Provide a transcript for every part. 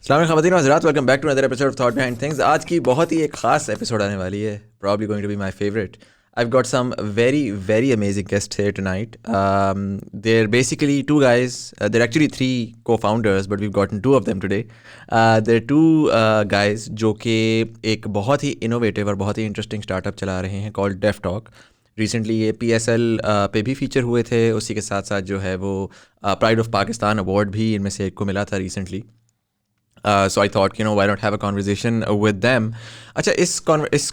अस्सलाम वालेकुम ख़वातीन व हज़रात, welcome back to another episode of thought behind things. आज की बहुत ही एक खास एपिसोड आने वाली है, probably going to be my favourite. I've got some very amazing guests here tonight. They're basically two guys. They're actually three co-founders, but we've gotten two of them today. They're two guys जो कि एक बहुत ही innovative और बहुत ही interesting startup चला रहे हैं called DevTalk. Recently ये PSL पे भी फीचर हुए थे. उसी के साथ साथ जो है वो प्राइड ऑफ पाकिस्तान अवार्ड भी इनमें से एक को मिला था recently. So I thought, why not have a conversation with them. अच्छा, इस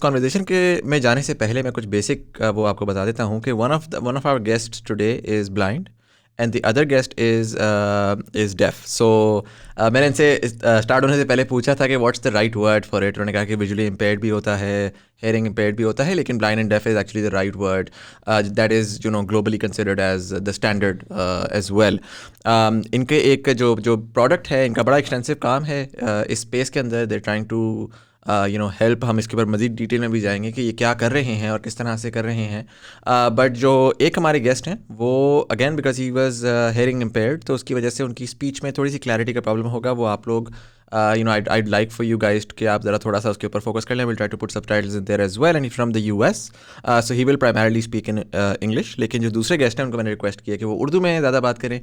conversation के में जाने से पहले मैं कुछ बेसिक वो आपको बता देता हूँ कि one of our guests today is blind and the other guest is deaf. So मैंने इनसे स्टार्ट होने से पहले पूछा था कि what's the right word for it. उन्होंने कहा कि visually impaired भी होता है, hearing impaired भी होता है, लेकिन blind and deaf is actually the right word. That is globally considered as the standard as well. इनके एक जो प्रोडक्ट है, इनका बड़ा एक्सटेंसिव काम है इस स्पेस के अंदर. They trying to help. हम इसके ऊपर मज़ीद डिटेल में भी जाएंगे कि ये क्या कर रहे हैं और किस तरह से कर रहे हैं. बट जो एक हमारे गेस्ट हैं वो again because he was hearing impaired, तो उसकी वजह से उनकी स्पीच में थोड़ी सी क्लैरिटी का प्रॉब्लम होगा. वो आप लोग I'd like for you guys कि आप ज़रा थोड़ा सा उसके ऊपर फोकस कर लें. We'll try to put subtitles in there as well, and he's from the US, so he will primarily speak in English. लेकिन जो दूसरे गेस्ट हैं उनको मैंने रिक्वेस्ट किया कि वो उर्दू में ज़्यादा बात करें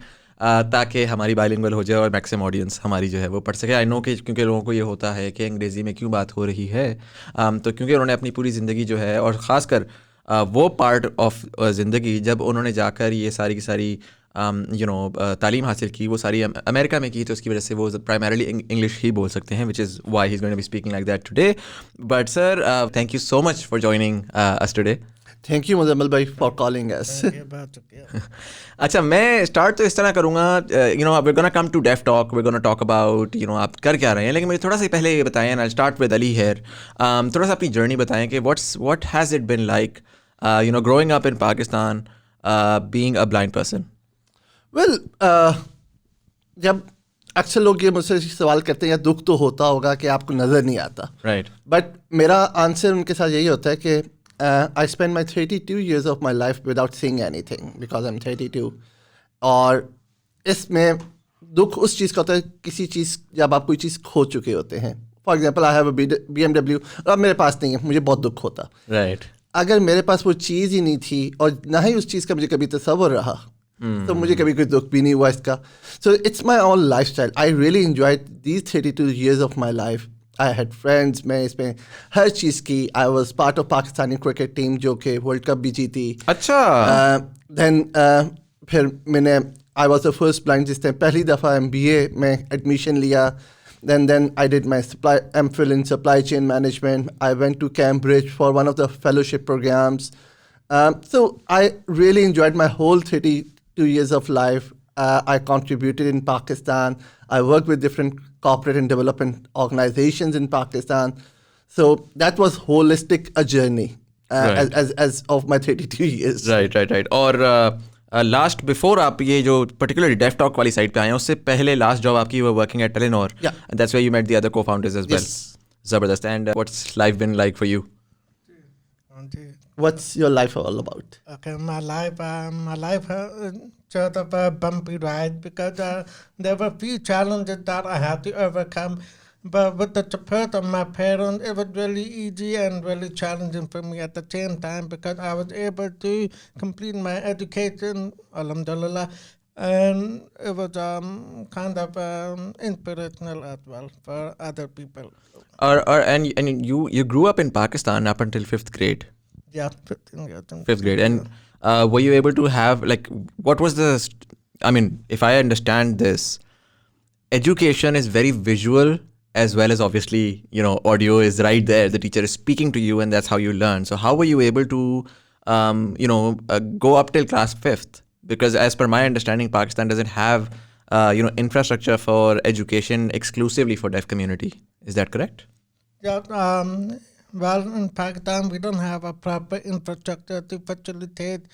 ताकि हमारी बाइलिंगुअल हो जाए और मैक्सिमम ऑडियंस हमारी जो है वो पढ़ सके. आई नो कि क्योंकि लोगों को ये होता है कि अंग्रेज़ी में क्यों बात हो रही है, तो क्योंकि उन्होंने अपनी पूरी ज़िंदगी जो है, और ख़ासकर वो पार्ट ऑफ ज़िंदगी जब उन्होंने जाकर ये सारी की सारी तालीम हासिल की, वो सारी अमेरिका में की, तो उसकी वजह से वो प्राइमरीली इंग्लिश ही बोल सकते हैं, which is why he is going to be speaking like that today. But sir, thank you so much for joining us today. Thank you Muzammil bhai for calling us. अच्छा, मैं स्टार्ट तो इस तरह करूँगा, we're gonna come to Dev Talk, we're gonna talk about आप कर क्या रहे हैं, लेकिन मुझे थोड़ा सा पहले ये बताएं. I'll start with Ali here. थोड़ा सा अपनी जर्नी बताएं कि what has it been like growing up in Pakistan, being a blind person. Well, जब अक्सर लोग ये मुझसे सवाल करते हैं या दुख तो होता होगा कि आपको नज़र नहीं आता, राइट. बट मेरा आंसर उनके साथ यही होता है कि I spend my 32 years of my life without seeing anything because I am 32. और इसमें दुख उस चीज़ का होता है, किसी चीज़ जब आप कोई चीज़ खो चुके होते हैं. For example, I have a BMW और अब मेरे पास नहीं है, मुझे बहुत दुख होता. राइट. अगर मेरे पास वो चीज़ ही नहीं थी और ना ही उस चीज़ का मुझे कभी तसव्वुर रहा, तो मुझे कभी कोई दुख भी नहीं हुआ इसका. So it's my own life style. I really enjoyed these 32 years of my life. I had friends, मैं इसमें हर चीज़ की. I was part of Pakistani cricket team जो कि वर्ल्ड कप भी जीती. अच्छा. देन फिर मैंने I was the first blind जिसने पहली दफ़ा MBA में एडमिशन लिया. Then I did my MPhil in supply chain management. I went to Cambridge for one of the fellowship programs. So I really enjoyed my whole 32 years of life. I contributed in Pakistan. I worked with different corporate and development organizations in Pakistan. So that was holistic a journey Right. as of my 32 years. Right. और last before आप ये जो particularly deaf talk वाली side पे आए हैं, उससे पहले लास्ट जॉब आपकी working at Telenor. Yeah. That's where you met the other co-founders as well. Yes. जबरदस्त. And what's life been like for you? What's your life all about? Okay, my life sort of a bumpy ride because there were a few challenges that I had to overcome. But with the support of my parents, it was really easy and really challenging for me at the same time because I was able to complete my education, alhamdulillah, and it was kind of inspirational as well for other people. And you grew up in Pakistan up until 5th grade. Yeah, 15 years. 5th grade. And were you able to have, like, what was I mean, if I understand this, education is very visual as well as obviously, audio is right there. The teacher is speaking to you and that's how you learn. So how were you able to, go up till class 5th? Because as per my understanding, Pakistan doesn't have, infrastructure for education exclusively for deaf community. Is that correct? Yeah, well, in Pakistan, we don't have a proper infrastructure to facilitate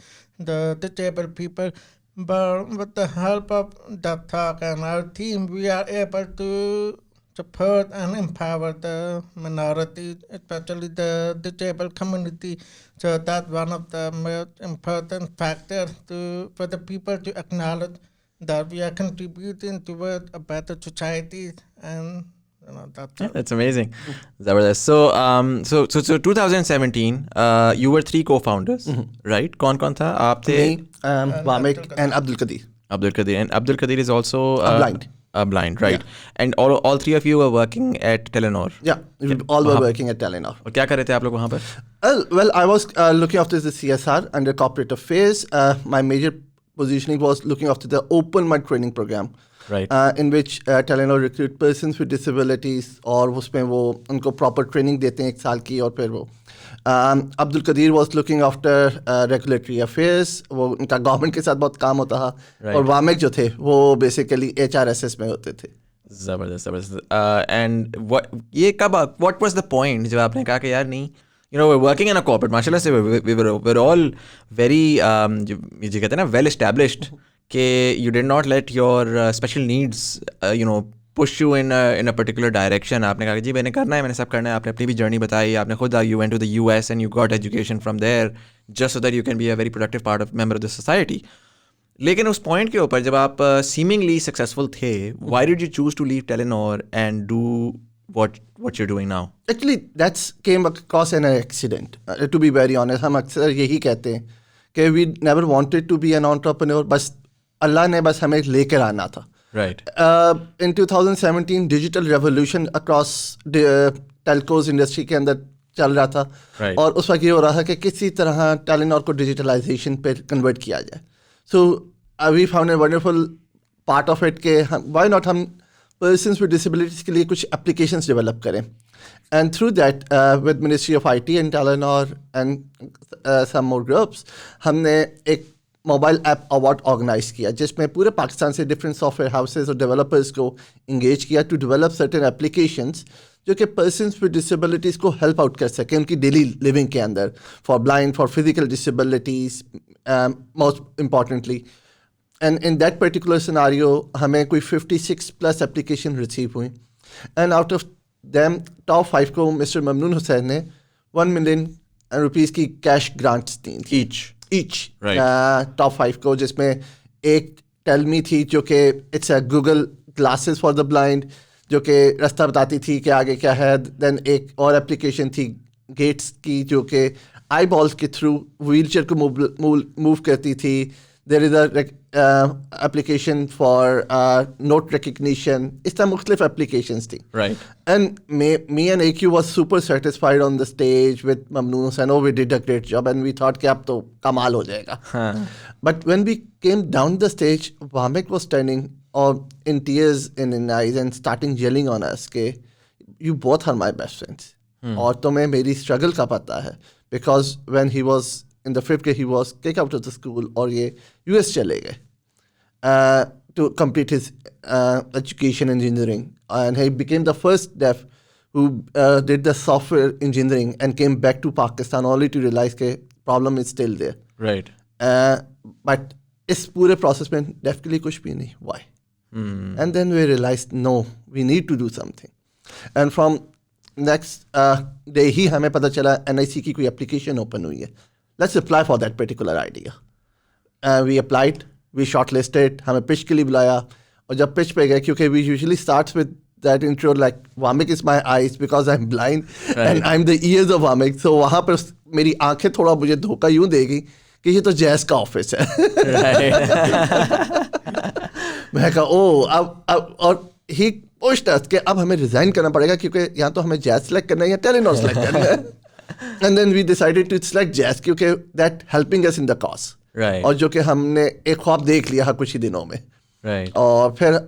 the disabled people. But with the help of DevTalk and our team, we are able to support and empower the minorities, especially the disabled community. So that's one of the most important factors for the people to acknowledge that we are contributing towards a better society and That's it. That's amazing. Zabardast. So 2017, you were 3 co-founders, right? कौन था? आप थे? Me, Vamik and Abdul Qadir. Abdul Qadir. And Abdul Qadir is also blind. Blind, right? And all 3 of you were working at Telenor. Yeah, we all were working at Telenor. और क्या कर रहे थे आप लोग वहाँ पर? Well, I was looking after the CSR under corporate affairs. My major positioning was looking after the Open Mud training program. Right. In which Telenor recruit persons with disabilities और उसमें वो उनको proper training देते हैं 1 साल की और फिर वो Abdul Qadir was looking after regulatory affairs. वो उनका गवर्नमेंट के साथ बहुत काम होता था. Right. और वामिक जो थे वो बेसिकली HRSS में होते थे. जबरदस्त. And what was the point जब आपने कहा कि यार नहीं, you know, we're working in a corporate, माशाल्लाह से we're all very जो कहते हैं ना well established कि you did not let your special needs you know push you in a particular direction. आपने कहा कि जी मैंने करना है, मैंने सब करना है. आपने अपनी भी जर्नी बताई. आपने खुद you went to the US and you got education from there just so that you can be a very productive member of the society. लेकिन उस पॉइंट के ऊपर जब आप seemingly successful थे, why did you choose to leave Telenor and do what you're doing now? Actually, that came across an accident. To be very honest, हम अक्सर यही कहते हैं कि we never wanted to be an entrepreneur. बस अल्लाह ने बस हमें लेकर आना था. Right. In 2017 digital revolution across telcos industry के अंदर चल रहा था. Right. और उस वक्त ये हो रहा था कि किसी तरह टेलीनॉर को डिजिटलाइजेशन पे कन्वर्ट किया जाए. So we found a wonderful part of it के व्हाई नॉट हम पर्सन्स विद डिसेबिलिटीज़ के लिए कुछ एप्लीकेशंस डेवलप करें. And through that with ministry of IT and Telenor and some more groups हमने एक मोबाइल ऐप अवार्ड ऑर्गेनाइज किया जिसमें पूरे पाकिस्तान से डिफरेंट सॉफ्टवेयर हाउसेज और डेवलपर्स को इंगेज किया टू डेवलप सर्टेन एप्लीकेशंस जो कि पर्सन्स विद डिसेबिलिटीज़ को हेल्प आउट कर सकें उनकी डेली लिविंग के अंदर, for blind, for physical disabilities most importantly. And in that particular scenario हमें कोई 56 प्लस एप्लीकेशन रिसीव हुई. And out of them top 5 को मिस्टर ममनून हुसैन ने 1 मिलियन रुपीज़ की कैश ग्रांट्स दी each. टॉप 5 को, जिसमें एक टेलमी थी जो कि it's a Google glasses for the blind जो कि रास्ता बताती थी कि आगे क्या है. देन एक और एप्लीकेशन थी गेट्स की जो कि आई बॉल्स के थ्रू व्हीलचेयर को मूव करती थी. There is a application for note recognition. इस तरह मुख्तलिफ एप्लीकेशंस थी. Right. And me and AQ was super satisfied on the stage with Mamnoon Hussain. Oh, we did a great job, and we thought कि अब तो कमाल हो जाएगा. But when we came down the stage, Vamik was standing in tears in his eyes and starting yelling on us कि you both are my best friends. और तुम्हें मेरी struggle का पता है. Because when he was in the 5th grade, he was kicked out of the school और ये US चले गए. To complete his education engineering, and he became the first deaf who did the software engineering and came back to Pakistan only to realize the problem is still there. Right. But इस पूरे process में deaf के लिए कुछ भी नहीं. Why? And then we realized no, we need to do something. And from next day ही हमें पता चला NIC की कोई application open हुई है. Let's apply for that particular idea. We applied. We shortlisted, हमें पिच के लिए बुलाया. और जब पिच पे गए, क्योंकि we usually starts with that intro like Vamik is my eyes because I'm blind and I'm the ears of Vamik. So वहाँ पर मेरी आंखें थोड़ा मुझे धोखा यूँ देगी कि ये तो जैस का ऑफिस है. मैं कहा अब और ही pushed us कि अब हमें रिजाइन करना पड़ेगा क्योंकि यहाँ तो हमें जैस सेलेक्ट करना है या टेलीनॉर सेलेक्ट करना है. And then we decided to select जैस क्योंकि that helping us in the cause. Right. और जो कि हमने एक ख्वाब देख लिया कुछ ही दिनों में. Right. और फिर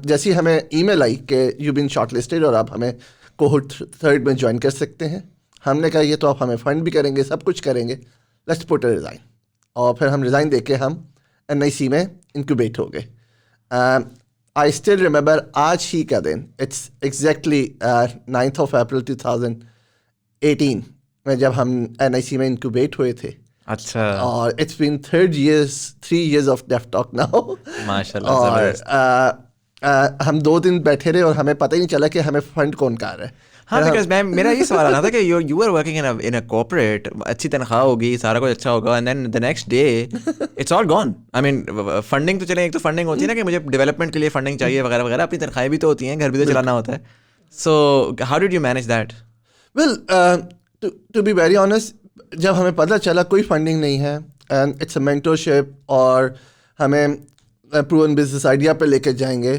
जैसे ही हमें ईमेल आई कि यू बीन शॉर्टलिस्टेड और आप हमें कोहोर्ट 3rd में ज्वाइन कर सकते हैं. हमने कहा ये तो आप हमें फंड भी करेंगे, सब कुछ करेंगे, लेट्स पुट अ रिज़ाइन. और फिर हम रिज़ाइन दे के हम NIC में इंक्यूबेट हो गए. आई स्टिल रिमेंबर आज ही का दिन, it's exactly 9th of April 2018 में जब हम NIC में इंक्यूबेट हुए थे. अच्छा. और it's been 3 years of deaf talk now. माशाल्लाह. और हम 2 दिन बैठे रहे और हमें पता ही नहीं चला कि हमें फंड कौन कर रहा है. हाँ, बिकॉज मेरा ये सवाल आना था कि you are working in a corporate, अच्छी तनख्वाह होगी, सारा कुछ अच्छा होगा, and then the next day it's all gone. I mean funding तो चले, एक तो फंडिंग होती है ना कि मुझे डेवलपमेंट के लिए फंडिंग चाहिए वगैरह वगैरह, अपनी तनख्वाहें भी तो होती हैं, घर भी तो चलाना होता है. So how did you manage that? Well, to be very honest, जब हमें पता चला कोई फंडिंग नहीं है एंड इट्स अ मेंटरशिप और हमें प्रूवन बिजनेस आइडिया पे लेके जाएंगे,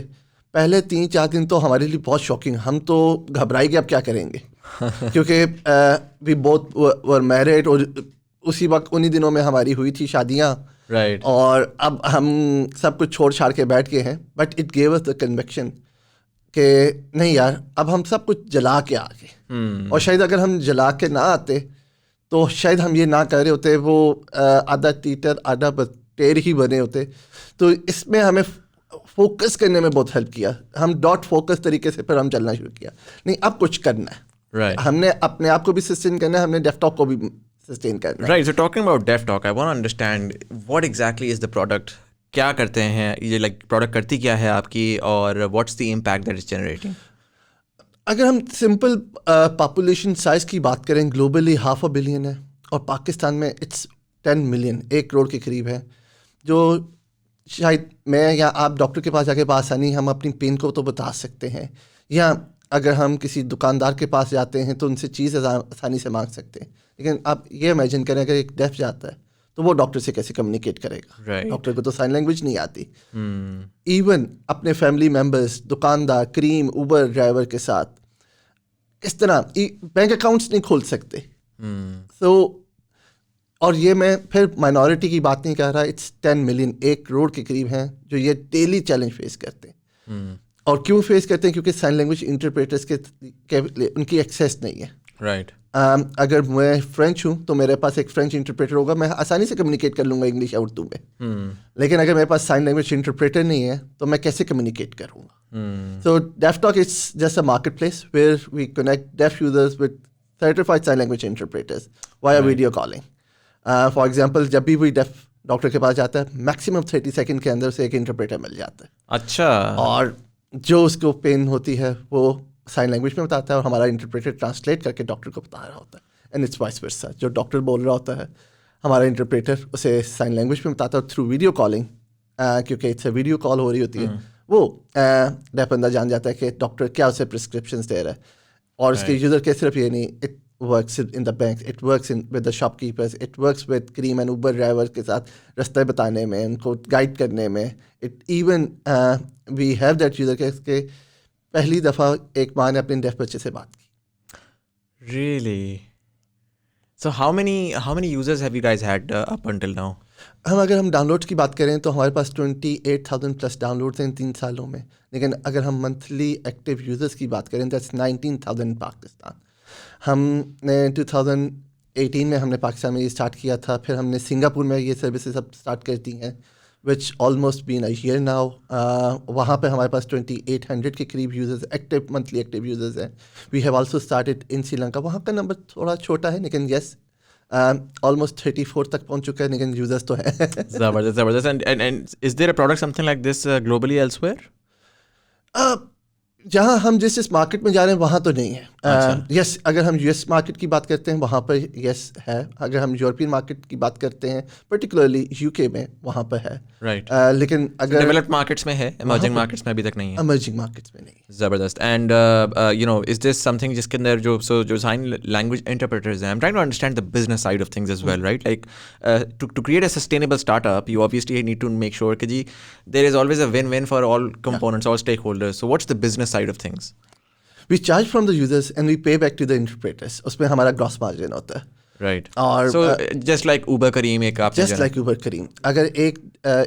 पहले 3-4 दिन तो हमारे लिए बहुत शॉकिंग, हम तो घबराए कि अब क्या करेंगे क्योंकि वी बोथ वर मैरिड और उसी वक्त उन्हीं दिनों में हमारी हुई थी शादियाँ, Right. और अब हम सब कुछ छोड़ छाड़ के बैठ गए हैं, but it gave us the conviction कि नहीं यार, अब हम सब कुछ जला के आ गए और शायद अगर हम जला के ना आते तो शायद हम ये ना कर रहे होते, वो आधा टीटर आधा बटेर ही बने होते। तो इसमें हमें फोकस करने में बहुत हेल्प किया, हम डॉट फोकस तरीके से फिर हम चलना शुरू किया, नहीं अब कुछ करना है, Right. हमने अपने आप को भी सस्टेन करना है, हमने डेस्कटॉप को भी सस्टेन करना है। Right. So talking about DevTalk, I want to understand what exactly is the product. क्या करते हैं ये, like product करती क्या है आपकी, और what's the impact that it's generating? अगर हम सिंपल पॉपुलेशन साइज की बात करें, ग्लोबली 500 million है और पाकिस्तान में इट्स 10 million, 1 करोड़ के करीब है, जो शायद मैं या आप डॉक्टर के पास जाके आसानी हम अपनी पेन को तो बता सकते हैं, या अगर हम किसी दुकानदार के पास जाते हैं तो उनसे चीज़ आसानी से मांग सकते हैं। लेकिन आप ये इमेजिन करें अगर एक डेफ जाता है तो वो डॉक्टर से कैसे कम्युनिकेट करेगा? Right. डॉक्टर को तो साइन लैंग्वेज नहीं आती। इवन अपने फैमिली मेम्बर्स, दुकानदार, क्रीम, उबर ड्राइवर के साथ इस तरह बैंक अकाउंट्स नहीं खोल सकते। तो और ये मैं फिर माइनॉरिटी की बात नहीं कर रहा, इट्स 10 million, 1 करोड़ के करीब हैं जो ये डेली चैलेंज फेस करते हैं। और क्यों फेस करते हैं? क्योंकि साइन लैंग्वेज इंटरप्रेटर्स के उनकी एक्सेस नहीं है। Right. अगर मैं फ्रेंच हूँ तो मेरे पास एक फ्रेंच इंटरप्रेटर होगा, मैं आसानी से कम्युनिकेट कर लूँगा इंग्लिश या उर्दू में। लेकिन अगर मेरे पास साइन लैंग्वेज इंटरप्रेटर नहीं है तो मैं कैसे कम्युनिकेट करूँगा? So DevTalk is just a market place where we connect deaf users with certified sign language interpreters via video calling. For example, जब भी कोई डेफ डॉक्टर के पास जाता है, मैक्सिमम 30 सेकेंड के अंदर उसे एक इंटरप्रेटर मिल जाता है। अच्छा। और जो उसको पेन होती है वो साइन लैंग्वेज में बताता है और हमारा इंटरप्रेटर ट्रांसलेट करके डॉक्टर को बता रहा होता है, एंड इट्स वाइस वर्सा। जो डॉक्टर बोल रहा होता है हमारा इंटरप्रेटर उसे साइन लैंग्वेज में बताता है थ्रू वीडियो कॉलिंग, क्योंकि इट्स वीडियो कॉल हो रही होती है। वो डेफ बंदा जान जाता है कि डॉक्टर क्या उसे प्रिस्क्रिप्शंस दे रहा है, और उसके यूजर के सिर्फ ये नहीं, it works in the bank, it works in with the shopkeepers, it works with Careem and Uber driver के साथ रास्ते बताने में, उनको गाइड करने में। It even we have that user के पहली दफ़ा एक माँ ने अपने डेफ बच्चे से बात की। Really? So how many users have you guys had up until now? अगर हम डाउनलोड्स की बात करें तो हमारे पास 28,000 प्लस डाउनलोड्स हैं इन 3 सालों में। लेकिन अगर हम मंथली एक्टिव यूज़र्स की बात करें, दैट्स 19,000 इन पाकिस्तान। हमने 2018 में हमने पाकिस्तान में ये स्टार्ट किया था, फिर हमने सिंगापुर में ये सर्विसेज अब स्टार्ट कर दी हैं, विच almost been a year now. वहाँ पे हमारे पास 2800 के करीब users, active monthly active users हैं। We have also started in Sri Lanka, वहाँ का नंबर थोड़ा छोटा है, लेकिन येस ऑलमोस्ट 34 तक पहुंच चुका है, लेकिन यूजर्स तो है। Zabardast. And is there a product something like this globally elsewhere? जहाँ हम जिस मार्केट में जा रहे हैं वहाँ तो नहीं है। यस, अगर हम यूएस मार्केट की बात करते हैं वहाँ पर यस है। अगर हम यूरोपियन मार्केट की बात करते हैं, पर्टिकुलरली यूके में, वहाँ पर है। Right. लेकिन अगर डेवलप्ड मार्केट्स में है, इमर्जिंग मार्केट्स में अभी तक नहीं है। इमर्जिंग मार्केट्स में नहीं। जबरदस्त। एंड इज दिस समथिंग जिसके अंदर जो साइन लैंग्वेज इंटरप्रेटर्स हैं, I am trying to understand the business side of things as well, right? Like to create a sustainable startup, you obviously need to make sure कि जी there is always a win win for all components, all stakeholders. So what's the business side of things? We charge from the users and we pay back to the interpreters. उसमें हमारा gross margin होता है। Right. और so just like उबर करीम, एक आप just like उबर करीम, अगर एक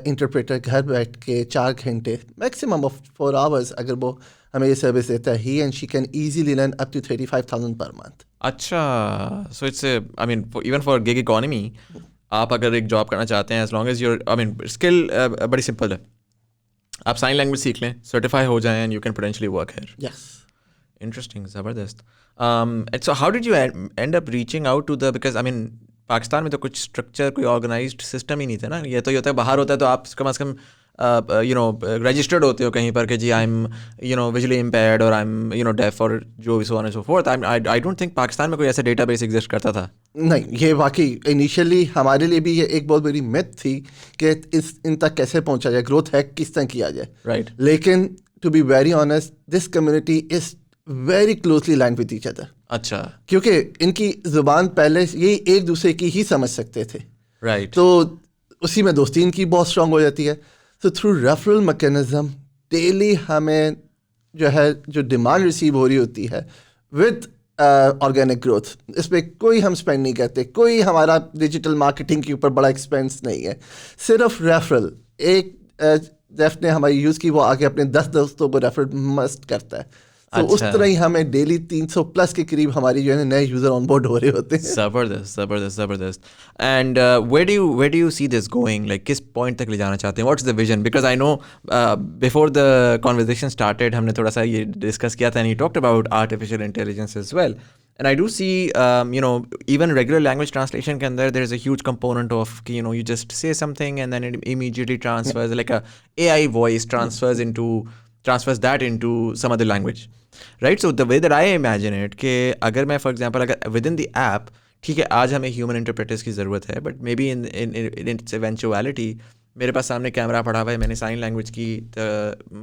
interpreter घर बैठ के 4 घंटे, मैक्सिमम ऑफ 4 आवर्स, अगर वो हमें ये सर्विस देता है, he and she can easily learn up to 35,000 per month. अच्छा, so it's I mean even for gig economy, आप अगर एक जॉब करना चाहते हैं, as long as your I mean skill बड़ी सिंपल है, आप साइन लैंग्वेज सीख लें, सर्टिफाई हो जाएं, and you can potentially work here. Yes. Interesting, Zabardast. And so how did you end up reaching out to the, because I mean Pakistan में तो कुछ स्ट्रक्चर, कोई ऑर्गेनाइज्ड सिस्टम ही नहीं था ना। ये तो होता है बाहर होता है तो आप कम से कम रजिस्टर्ड होते हो कहीं पर कि जी आई एम विजुअली इम्पेयर्ड और आई एम डेफ और जो भी so on and so fourth. I don't think Pakistan में कोई ऐसा डेटाबेस एग्जिस्ट करता था। नहीं, ये वाकई इनिशियली हमारे लिए भी ये एक बहुत बड़ी मिथ थी कि इन तक कैसे पहुंचा जाए, ग्रोथ हैक किस तरह किया जाए। राइट। लेकिन to be very honest, this community is very closely line with each other, अच्छा, क्योंकि इनकी ज़ुबान पहले ये एक दूसरे की ही समझ सकते थे, राइट, तो उसी में दोस्ती इनकी बहुत स्ट्रांग हो जाती है. तो थ्रू रेफरल मैकेनिज्म डेली हमें जो डिमांड रिसीव हो रही होती है विद ऑर्गेनिक ग्रोथ, इस पर कोई हम स्पेंड नहीं करते, कोई हमारा डिजिटल मार्केटिंग के ऊपर बड़ा एक्सपेंस नहीं है, सिर्फ रेफरल. एक जेफ ने हमारी यूज़ की, वो आगे अपने 10 दोस्तों को रेफर मस्ट करता है. तो उस अच्छा. तरह ही हमें डेली 300 प्लस के करीब हमारी जो है नए यूज़र ऑनबोर्ड हो रहे होते हैं. जबरदस्त. And where do you see this going? Like किस point तक ले जाना चाहते हैं? What's the vision? Because I know before the conversation started हमने थोड़ा सा ये discuss किया था, and you talked about artificial intelligence as well. And I do see, even regular language translation के अंदर there is a huge component of कि, you just say something and then it immediately transfers, like a AI voice transfers that into some other language. Right? So the way that I imagine it कि अगर मैं for example अगर within the app, ठीक है आज हमें human interpreters की ज़रूरत है, but maybe in its eventuality मेरे पास सामने कैमरा पड़ा हुआ है, मैंने साइन लैंग्वेज की, the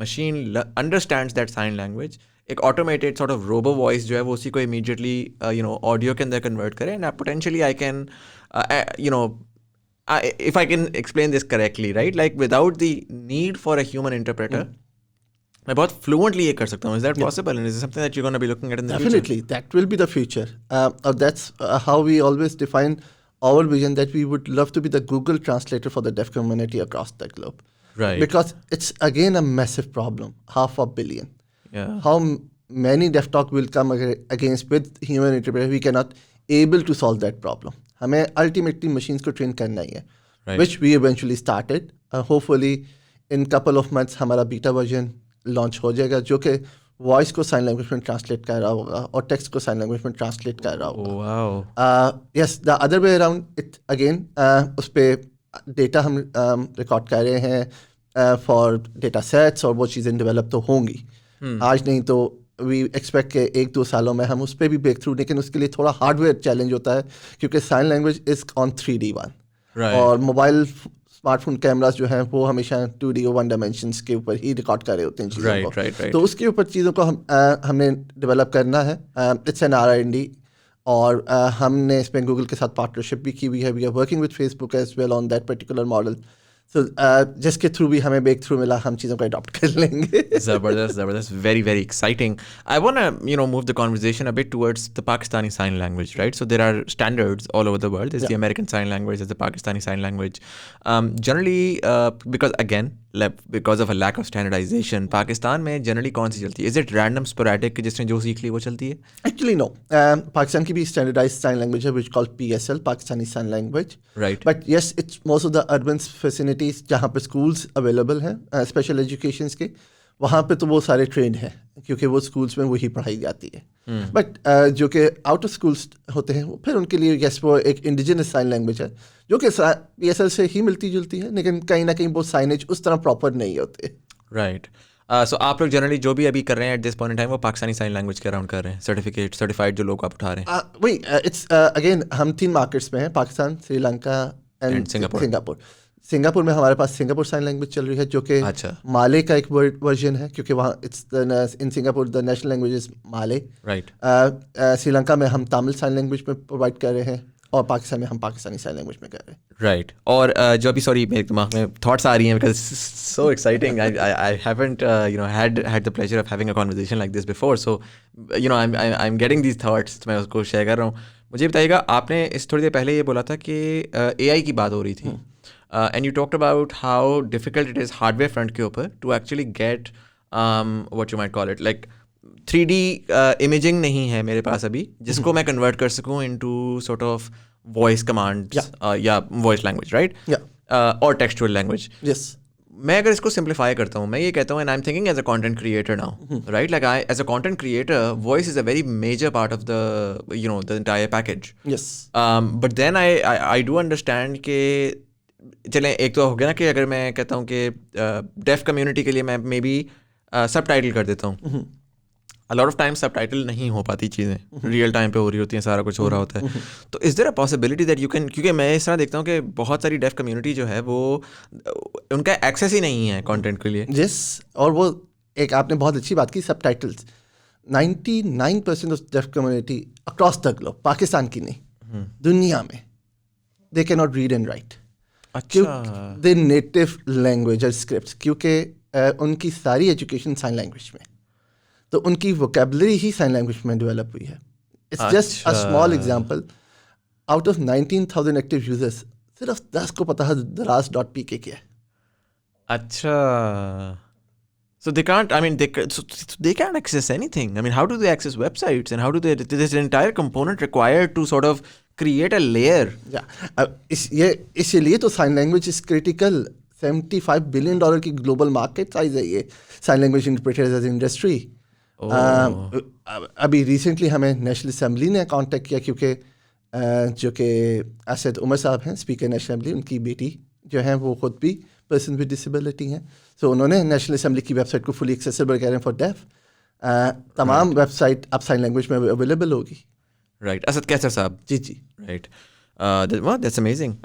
machine understands that sign language, एक automated sort of robo voice जो है वो उसी को इमीडिएटली ऑडियो के अंदर कन्वर्ट करे, and potentially I can if I can explain this correctly, right, like without the need for a human interpreter, मैं बहुत fluently ये कर सकता हूँ. Is that possible? And is it something that you're going to be looking at in the Definitely, future? that will be the future. That's how we always define our vision, that we would love to be the Google translator for the deaf community across the globe. Right. Because it's again a massive problem, 500 million. Yeah. How many deaf talk will come against with human interpreter? We cannot able to solve that problem. हमें ultimately machines को train करना ही है, Right. which we eventually started. Hopefully in couple of months हमारा beta version launch हो जाएगा, जो कि voice को साइन लैंग्वेज में ट्रांसलेट कर रहा होगा और टेक्स्ट को साइन लैंग्वेज में ट्रांसलेट कर रहा होगा. Wow. Yes, the other way around it again, उस पर डेटा हम रिकॉर्ड कर रहे हैं फॉर डेटा सेट्स, और वो चीज़ें डेवलप तो होंगी. आज नहीं तो वी एक्सपेक्ट के 1-2 सालों में हम उस पर भी ब्रेक थ्रू, लेकिन उसके लिए थोड़ा हार्डवेयर चैलेंज होता है, क्योंकि sign language is on 3D one. Right. और मोबाइल स्मार्टफोन कैमरास जो हैं वो हमेशा 2D और 1 डायमेंशंस के ऊपर ही रिकॉर्ड कर रहे होते हैं चीज़ों को. Right. तो उसके ऊपर चीज़ों को हमने डेवलप करना है. इट्स एन R&D, और हमने इसमें गूगल के साथ पार्टनरशिप भी की हुई है. We are working with Facebook as well on that particular model. So जिसके थ्रू भी हमें ब्रेक थ्रू मिला, हम चीज़ों को अडॉप्ट कर लेंगे. Zabardast. Very exciting. I want to, move the conversation a bit towards the Pakistani Sign Language, right? So there are standards all over the world. There's the American Sign Language, there's the Pakistani Sign Language. Generally, because again, because of a lack of standardization, Pakistan में generally कौन सी चलती है? Is it random, sporadic, जिसने जो सीख ली वो चलती है? Actually, no. Pakistan की भी standardized sign language है, which called PSL, Pakistani Sign Language. Right. But yes, it's most of the urban facilities जहाँ पे schools available हैं, special educations के, वहाँ पे तो वो सारे ट्रेंड हैं, क्योंकि वो स्कूल्स में वही पढ़ाई जाती है. बट जो कि आउट ऑफ स्कूल्स होते हैं, फिर उनके लिए यस वो एक इंडिजिनस साइन लैंग्वेज है, जो कि PSL से ही मिलती जुलती है, लेकिन कहीं ना कहीं वो साइनेज उस तरह प्रॉपर नहीं होते. राइट. सो आप लोग जनरली जो भी अभी कर रहे हैं at this point in time, वो पाकिस्तानी साइन लैंग्वेज के अराउंड कर रहे हैं, सर्टिफाइड जो लोग आप उठा रहे हैं? वही, इट्स अगेन हम 3 मार्केट्स में हैं, Pakistan, Sri Lanka and Singapore. Singapore में हमारे पास सिंगापुर साइन लैंग्वेज चल रही है, जो कि माले का एक वर्जन है, क्योंकि वहाँ it's in Singapore the national language is Male. Right. Sri Lanka में हम तमिल साइन लैंग्वेज में प्रोवाइड कर रहे हैं, और पाकिस्तान में हम पाकिस्तानी साइन लैंग्वेज में कर रहे हैं. राइट. और जो अभी सॉरी मेरे दिमाग में थॉट्स आ रही हैं, because so exciting. I haven't had the pleasure of having a conversation like this before, so I'm getting these thoughts, मैं उसको शेयर कर रहा हूँ. मुझे बताइएगा, आपने इस थोड़ी देर पहले ये बोला था कि AI की बात हो रही थी, and you talked about how difficult it is hardware front के ऊपर to actually get what you might call it, like 3D imaging नहीं है मेरे पास अभी, जिसको मैं convert कर सकूँ into sort of voice commands या voice language, right? और textual language. Yes. मैं अगर इसको simplify करता हूँ, मैं ये कहता हूँ, and I'm thinking as a content creator now, right? Like as a content creator, voice is a very major part of the the entire package. Yes. But then I do understand कि चलें, एक तो हो गया ना कि अगर मैं कहता हूँ कि डेफ कम्युनिटी के लिए मैं मे बी सब टाइटल कर देता हूँ. अ लॉट ऑफ टाइम सब टाइटल नहीं हो पाती चीज़ें, रियल टाइम पे हो रही होती हैं, सारा कुछ हो रहा होता है. तो is there a possibility that you can, क्योंकि मैं इस तरह देखता हूँ कि बहुत सारी डेफ कम्युनिटी जो है वो उनका एक्सेस ही नहीं है कंटेंट के लिए. Yes. और वो एक आपने बहुत अच्छी बात की, सब titles. 99% of deaf community across the globe, Pakistan की नहीं, दुनिया में, they cannot read and write. अच्छा दे नेटिव लैंग्वेज और स्क्रिप्ट, क्योंकि उनकी सारी एजुकेशन साइन लैंग्वेज में, तो उनकी वोकेबलरी ही साइन लैंग्वेज में डेवलप हुई है. It's just a small example. Out of 19,000 active users सिर्फ 10 को पता है daraz.pk क्या है. अच्छा. So they can't, I mean, so they can't access anything. I mean, how do they access websites and how do they, there's an entire component required to sort of create a layer. इसीलिए तो sign language is critical. $75 billion की global market size है ये sign language interpreters as industry. अभी recently हमें National Assembly ने contact किया, क्योंकि जो कि असद उमर साहब हैं स्पीकर नेशनल असेंबली, उनकी बेटी जो हैं वो खुद भी पर्सन विद डिसेबिलिटी हैं. सो उन्होंने नेशनल असेंबली की वेबसाइट को फुली एक्सेसिबल कह रहे हैं फॉर डेफ. तमाम वेबसाइट अब साइन लैंग्वेज में अवेलेबल होगी. Right. Asad Kaisar साहब. जी. Right. Well, that's amazing.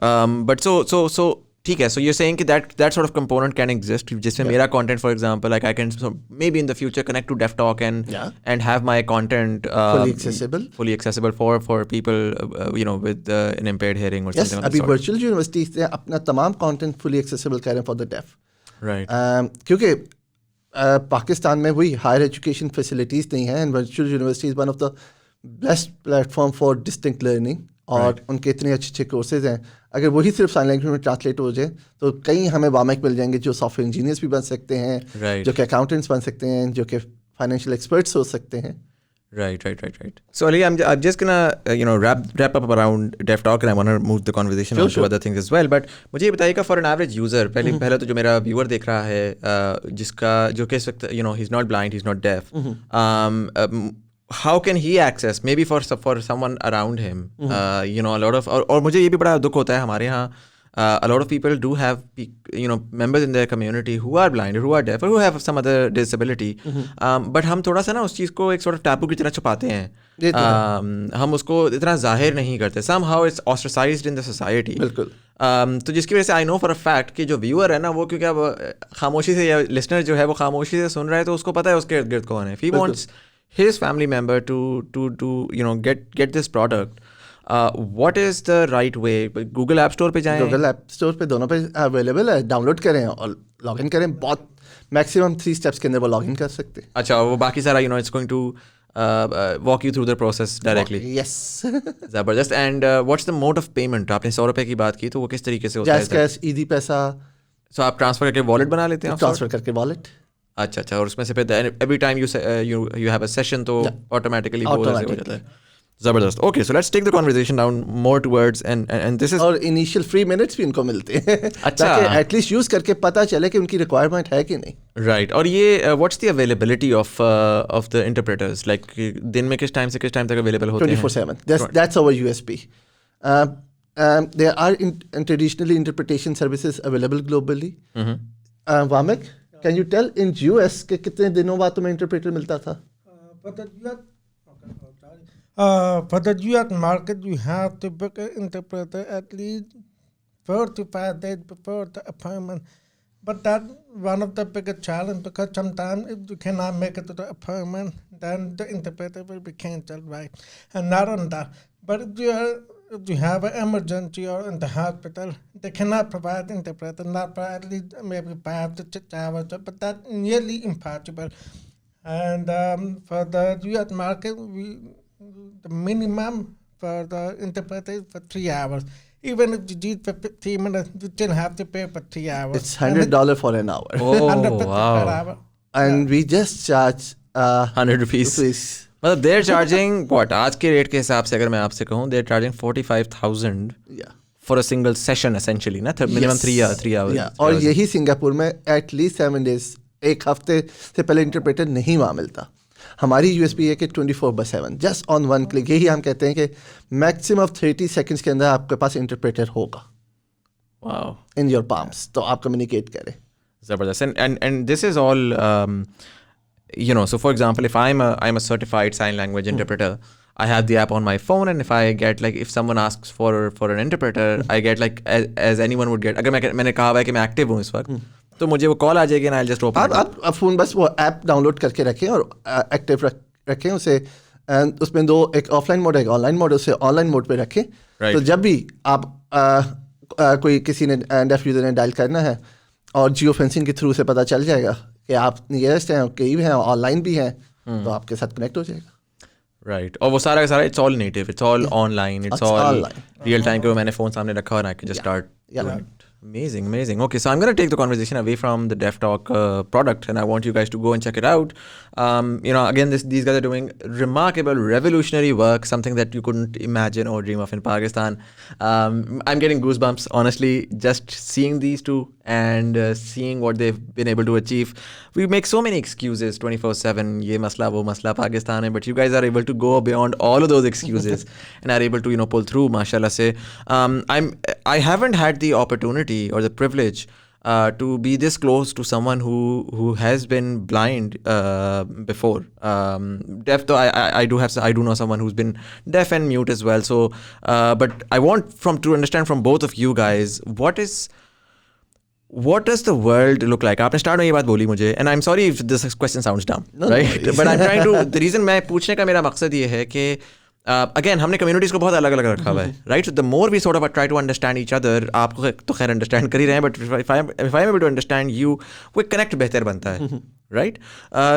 But so ठीक है. So you're saying that sort of component can exist. जिसमें मेरा content, for example, like I can maybe in the future connect to DefTalk and have my content fully accessible for people with an impaired hearing or something. Yes. अभी virtual universities से अपना तमाम content fully accessible कर रहे हैं for the deaf. Right. क्योंकि पाकिस्तान में वही हायर एजुकेशन फैसिलिटीज़ नहीं है, and virtual university is one of the best platform for distinct learning. और उनके इतने अच्छे कोर्सेज हैं. अगर वही सिर्फ साइन लैंग्वेज में ट्रांसलेट हो जाए तो कई हमें वामेक मिल जाएंगे जो सॉफ्टवेयर इंजीनियर्स भी बन सकते हैं, जो कि अकाउंटेंट्स बन सकते हैं, जो कि फाइनेंशियल एक्सपर्ट्स हो सकते हैं. Right. So Ali, I'm just gonna wrap up around DefTalk, and I want to move the conversation on to other things as well. But मुझे ये बताइएगा for an average user, पहले तो जो मेरा viewer देख रहा है, जिसका जो कि इस वक्त he's not blind, he's not deaf. How can he access, maybe for someone around him, a lot of, और मुझे ये भी बड़ा दुख होता है हमारे यहाँ, a lot of people do have members in their community who are blind or who are deaf or who have some other disability, but हम थोड़ा सा ना उस चीज़ को एक sort of taboo की तरह छुपाते हैं. हम उसको इतना जाहिर नहीं करते. somehow it's ostracized in the society. बिल्कुल. तो जिसकी वजह से I know for a fact कि जो व्यूअर है ना, वो क्योंकि अब खामोशी से, या लिसनर जो है वो खामोशी से सुन रहा है, तो उसको पता है उसके इर्द गिर्द कौन है. If he wants his family member to get this product, what is the right way? Google App Store पे जाएं. Google App Store पे दोनों पे अवेलेबल है. डाउनलोड करें और लॉगिन करें. बहुत मैक्सिमम 3 स्टेप्स के अंदर वो लॉगिन कर सकते हैं. अच्छा, वो बाकी सारा it's going to walk you through the process directly. Yes. जबरदस्त. And what's the mode of payment? आपने 100 रुपए की बात की, तो वो किस तरीके से होता है? कैश, ईजी पैसा. So आप ट्रांसफर करके वॉलेट बना लेते हैं? ट्रांसफर करके वॉलेट. अच्छा, और उसमें से फिर every time you have a session, तो automatically वो हो जाता है. जबरदस्त. Okay, so let's take the conversation down more towards and this is. और इनिशियल फ्री मिनट्स भी इनको मिलते हैं. अच्छा. ताकि एटलीस्ट यूज करके पता चले कि उनकी रिक्वायरमेंट है कि नहीं. राइट. और ये what's the availability of the interpreters, like दिन में किस टाइम से किस टाइम तक अवेलेबल होते हैं? 24/7. That's our USP. There are traditionally interpretation services available globally. Vamek, can you tell in US के कितने दिनों बाद तुम्हें इंटरप्रेटर मिलता था? For the US market, you have to book an interpreter at least 4 to 5 days before the appointment. But that's one of the biggest challenges, because sometimes if you cannot make it to the appointment, then the interpreter will be cancelled, right? And not on that. But if you have an emergency or in the hospital, they cannot provide interpreter, not for at least maybe 5 to 6 hours, but that's nearly impossible. And for the US market, the minimum for the interpreter is for 3 hours. Even if you do it for 15 minutes, you still have to pay for 3 hours. It's $100 for an hour. Oh, $150 per wow. hour. And we just charge 100 rupees. मतलब they're charging what? आज के rate के हिसाब से अगर मैं आपसे कहूँ, they're charging 45,000 for a single session essentially, ना? Minimum 3 hours. Yeah. और यही सिंगापुर में at least 7 days, एक हफ्ते से पहले इंटरप्रेटर नहीं वहाँ मिलता. हमारी यूएसपी है कि 24/7 जस्ट ऑन वन क्लिक. यही हम कहते हैं कि मैक्सिमम ऑफ 30 सेकंड्स के अंदर आपके पास इंटरप्रेटर होगा. वाओ. In your palms. तो आप कम्युनिकेट करें. जबरदस्त. and this is all so for example, if I'm a certified sign language interpreter, I have the app on my phone, and if I get if someone asks for an interpreter, I get as anyone would get. अगर मैंने कहा हुआ है कि मैं active हूँ इस वक्त, तो मुझे वो कॉल आ जाएगी, and I'll just open. आप फोन बस वो ऐप डाउनलोड करके रखें और एक्टिव रखें उसे, उसमें दो, एक ऑफलाइन मोड है एक ऑनलाइन मोड, उसे ऑनलाइन मोड पे रखें। तो जब भी आप कोई किसी ने डेफ यूज़र ने डायल करना है और जियो फेंसिंग के थ्रू से पता चल जाएगा कि आप नियरेस्ट हैं, करीब हैं, ऑनलाइन भी हैं, तो आपके साथ कनेक्ट हो जाएगा। राइट, और वो सारा का सारा it's all native, it's all online, it's all real time के मैंने फ़ोन सामने रखा और I can just start doing it. Amazing, amazing. Okay, so I'm going to take the conversation away from the DevTalk product, and I want you guys to go and check it out. Again, these guys are doing remarkable, revolutionary work, something that you couldn't imagine or dream of in Pakistan. I'm getting goosebumps, honestly, just seeing these two and seeing what they've been able to achieve. We make so many excuses 24/7, ye masla, wo masla, Pakistan hai, but you guys are able to go beyond all of those excuses and are able to, pull through, mashallah se. I haven't had the opportunity or the privilege to be this close to someone who has been blind before. Deaf, though I do know someone who's been deaf and mute as well. So, but I want to understand from both of you guys, what does the world look like? आपने start में ये बात बोली मुझे, and I'm sorry if this question sounds dumb, right? But I'm trying to, the reason मैं पूछने का मेरा मकसद ये है कि अगेन हमने कम्युनिटीज़ को बहुत अलग अलग रखा हुआ है, right? The more we sort of try to understand each other, आपको तो खैर अंडरस्टैंड कर ही रहे हैं, but if I am able to understand you, वो कनेक्ट बेहतर बनता है, राइट?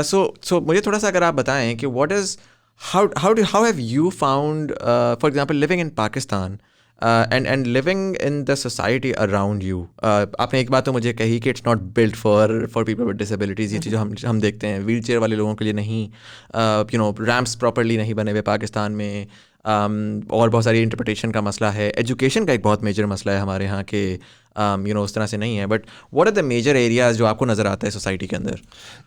सो मुझे थोड़ा सा अगर आप बताएं कि what is how have you found, for example, living in Pakistan and living in the society around you? आपने एक बात तो मुझे कही कि it's not built for people with disabilities. ये चीज़ हम देखते हैं, व्हील चेयर वाले लोगों के लिए नहीं, रैम्प्स प्रॉपरली नहीं बने हुए पाकिस्तान में, और बहुत सारी इंटरप्रिटेशन का मसला है, एजुकेशन का एक बहुत मेजर मसला है हमारे यहाँ के, उस तरह से नहीं है. But what are the major areas जो आपको नज़र आता है सोसाइटी के अंदर?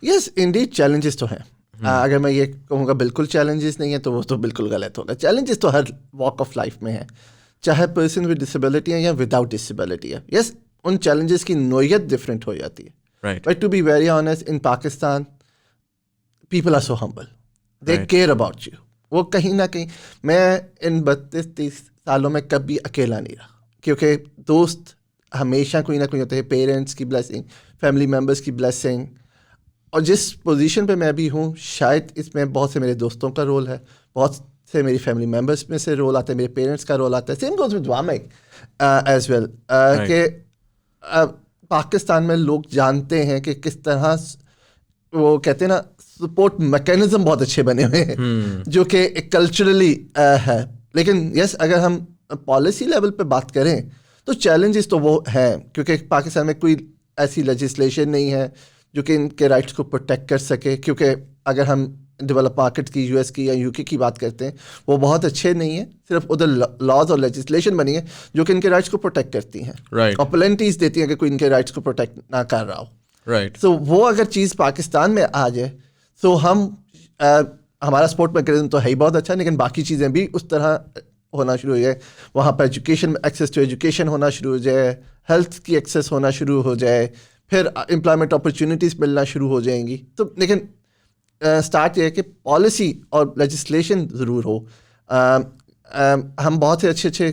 यस, इंडीड चैलेंजेस तो हैं. अगर मैं ये कहूँगा बिल्कुल चैलेंजेस नहीं है तो वो तो बिल्कुल गलत होगा. चैलेंजेस तो हर वॉक ऑफ लाइफ में है, चाहे पर्सन विद डिसेबिलिटी है या विदाउट डिसेबिलिटी है. यस, उन चैलेंजेस की नोयत डिफरेंट हो जाती है. Right, but to be very honest, in Pakistan people are so humble, they care about you. वो कहीं ना कहीं, मैं इन 32-30 सालों में कभी अकेला नहीं रहा, क्योंकि दोस्त हमेशा कोई ना कोई होते हैं. पेरेंट्स की ब्लेसिंग, फैमिली मेम्बर्स की ब्लेसिंग, और जिस पोजीशन पे मैं अभी हूँ, शायद इसमें बहुत से मेरे दोस्तों का रोल है, बहुत से मेरी फैमिली मेम्बर्स में से रोल आता है, मेरे पेरेंट्स का रोल आता है. Same goes with Wamiq as well, कि पाकिस्तान में लोग जानते हैं कि किस तरह, वो कहते हैं ना, सपोर्ट मैकेनिज्म बहुत अच्छे बने हुए हैं, जो कि कल्चरली है. लेकिन यस, अगर हम पॉलिसी लेवल पे बात करें तो चैलेंजेस तो वो हैं, क्योंकि पाकिस्तान में कोई ऐसी लेजिस्लेशन नहीं है जो कि इनके राइट्स को प्रोटेक्ट कर सके. क्योंकि अगर हम डेवलप मार्केट की, यूएस की या यूके की बात करते हैं, वो बहुत अच्छे नहीं है. सिर्फ उधर लॉज और लेजिस्लेशन बनी है जो कि इनके राइट्स को प्रोटेक्ट करती हैं, राइट, और पेनल्टीज देती हैं कि कोई इनके राइट्स को प्रोटेक्ट ना कर रहा हो. राइट. तो वो अगर चीज़ पाकिस्तान में आ जाए तो हमारा स्पोर्ट मैकेनिज्म तो है ही बहुत अच्छा, लेकिन बाकी चीज़ें भी उस तरह होना शुरू हो जाए. वहाँ पर एजुकेशन, एक्सेस टू एजुकेशन होना शुरू हो जाए, हेल्थ की एक्सेस होना शुरू हो जाए, फिर एम्प्लॉयमेंट अपॉर्चुनिटीज़ मिलना शुरू हो जाएंगी. तो लेकिन स्टार्ट ये है कि पॉलिसी और लेजिस्लेशन ज़रूर हो. हम बहुत से अच्छे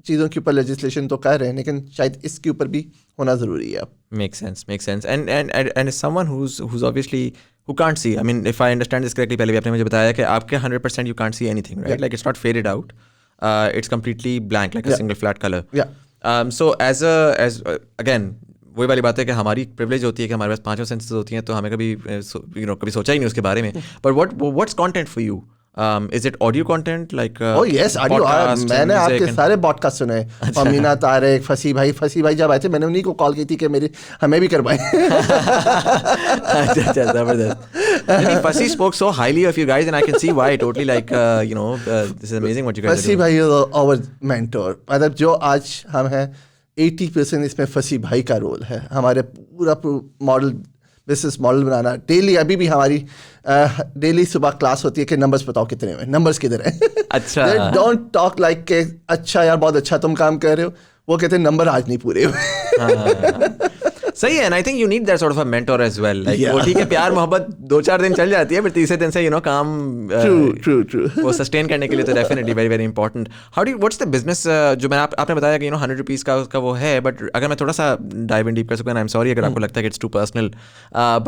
चीज़ों के ऊपर लेजिस्लेशन तो कर रहे हैं, लेकिन शायद इसके ऊपर भी होना ज़रूरी है. Makes sense. And as someone who's obviously who can't see, I mean, if I understand this correctly, पहले भी आपने मुझे बताया कि आपके 100% you can't see anything, right? Yeah. Like it's not faded out. It's completely blank, like a single flat color. Yeah. So as again, वही वाली बात है कि हमारी प्रिविलेज होती है कि हमारे पास 5 सेंसेस होती हैं, तो हमें कभी कभी सोचा ही नहीं उसके बारे में. But what's content for you? Is it audio content like oh yes, audio. मैंने आपके सारे पॉडकास्ट सुने. अमीना तारिक, फसी भाई जब आए थे, मैंने उन्हीं को कॉल की थी कि हमें भी करवाएं. अच्छा, जबरदस्त. Fasi spoke so highly of you guys, and I can see why. Totally, like this is amazing what you guys are doing. फसी भाई is our mentor. मतलब जो आज हम हैं, 80% इसमें फसी भाई का रोल है. हमारे पूरा मॉडल, बिजनेस मॉडल बनाना, डेली, अभी भी हमारी डेली सुबह क्लास होती है कि नंबर्स बताओ कितने हुए, नंबर्स किधर हैं. अच्छा, डोंट टॉक लाइक के अच्छा यार बहुत अच्छा तुम काम कर रहे हो. वो कहते हैं नंबर आज नहीं पूरे हुए. सही है, and I think you need that sort of a mentor as well. Like Yeah. वो ठीक है, प्यार मोहब्बत 2-4 दिन चल जाती है, but तीसरे दिन से काम True. वो सस्टेन करने के लिए तो definitely very very important. How do what's the business जो मैंने आपने बताया कि 100 रुपीज़ का उसका वो है, बट अगर मैं थोड़ा सा डाइव इन डीप कर सकूँ, आई एम सॉरी अगर आपको लगता है कि इट्स टू पर्सनल,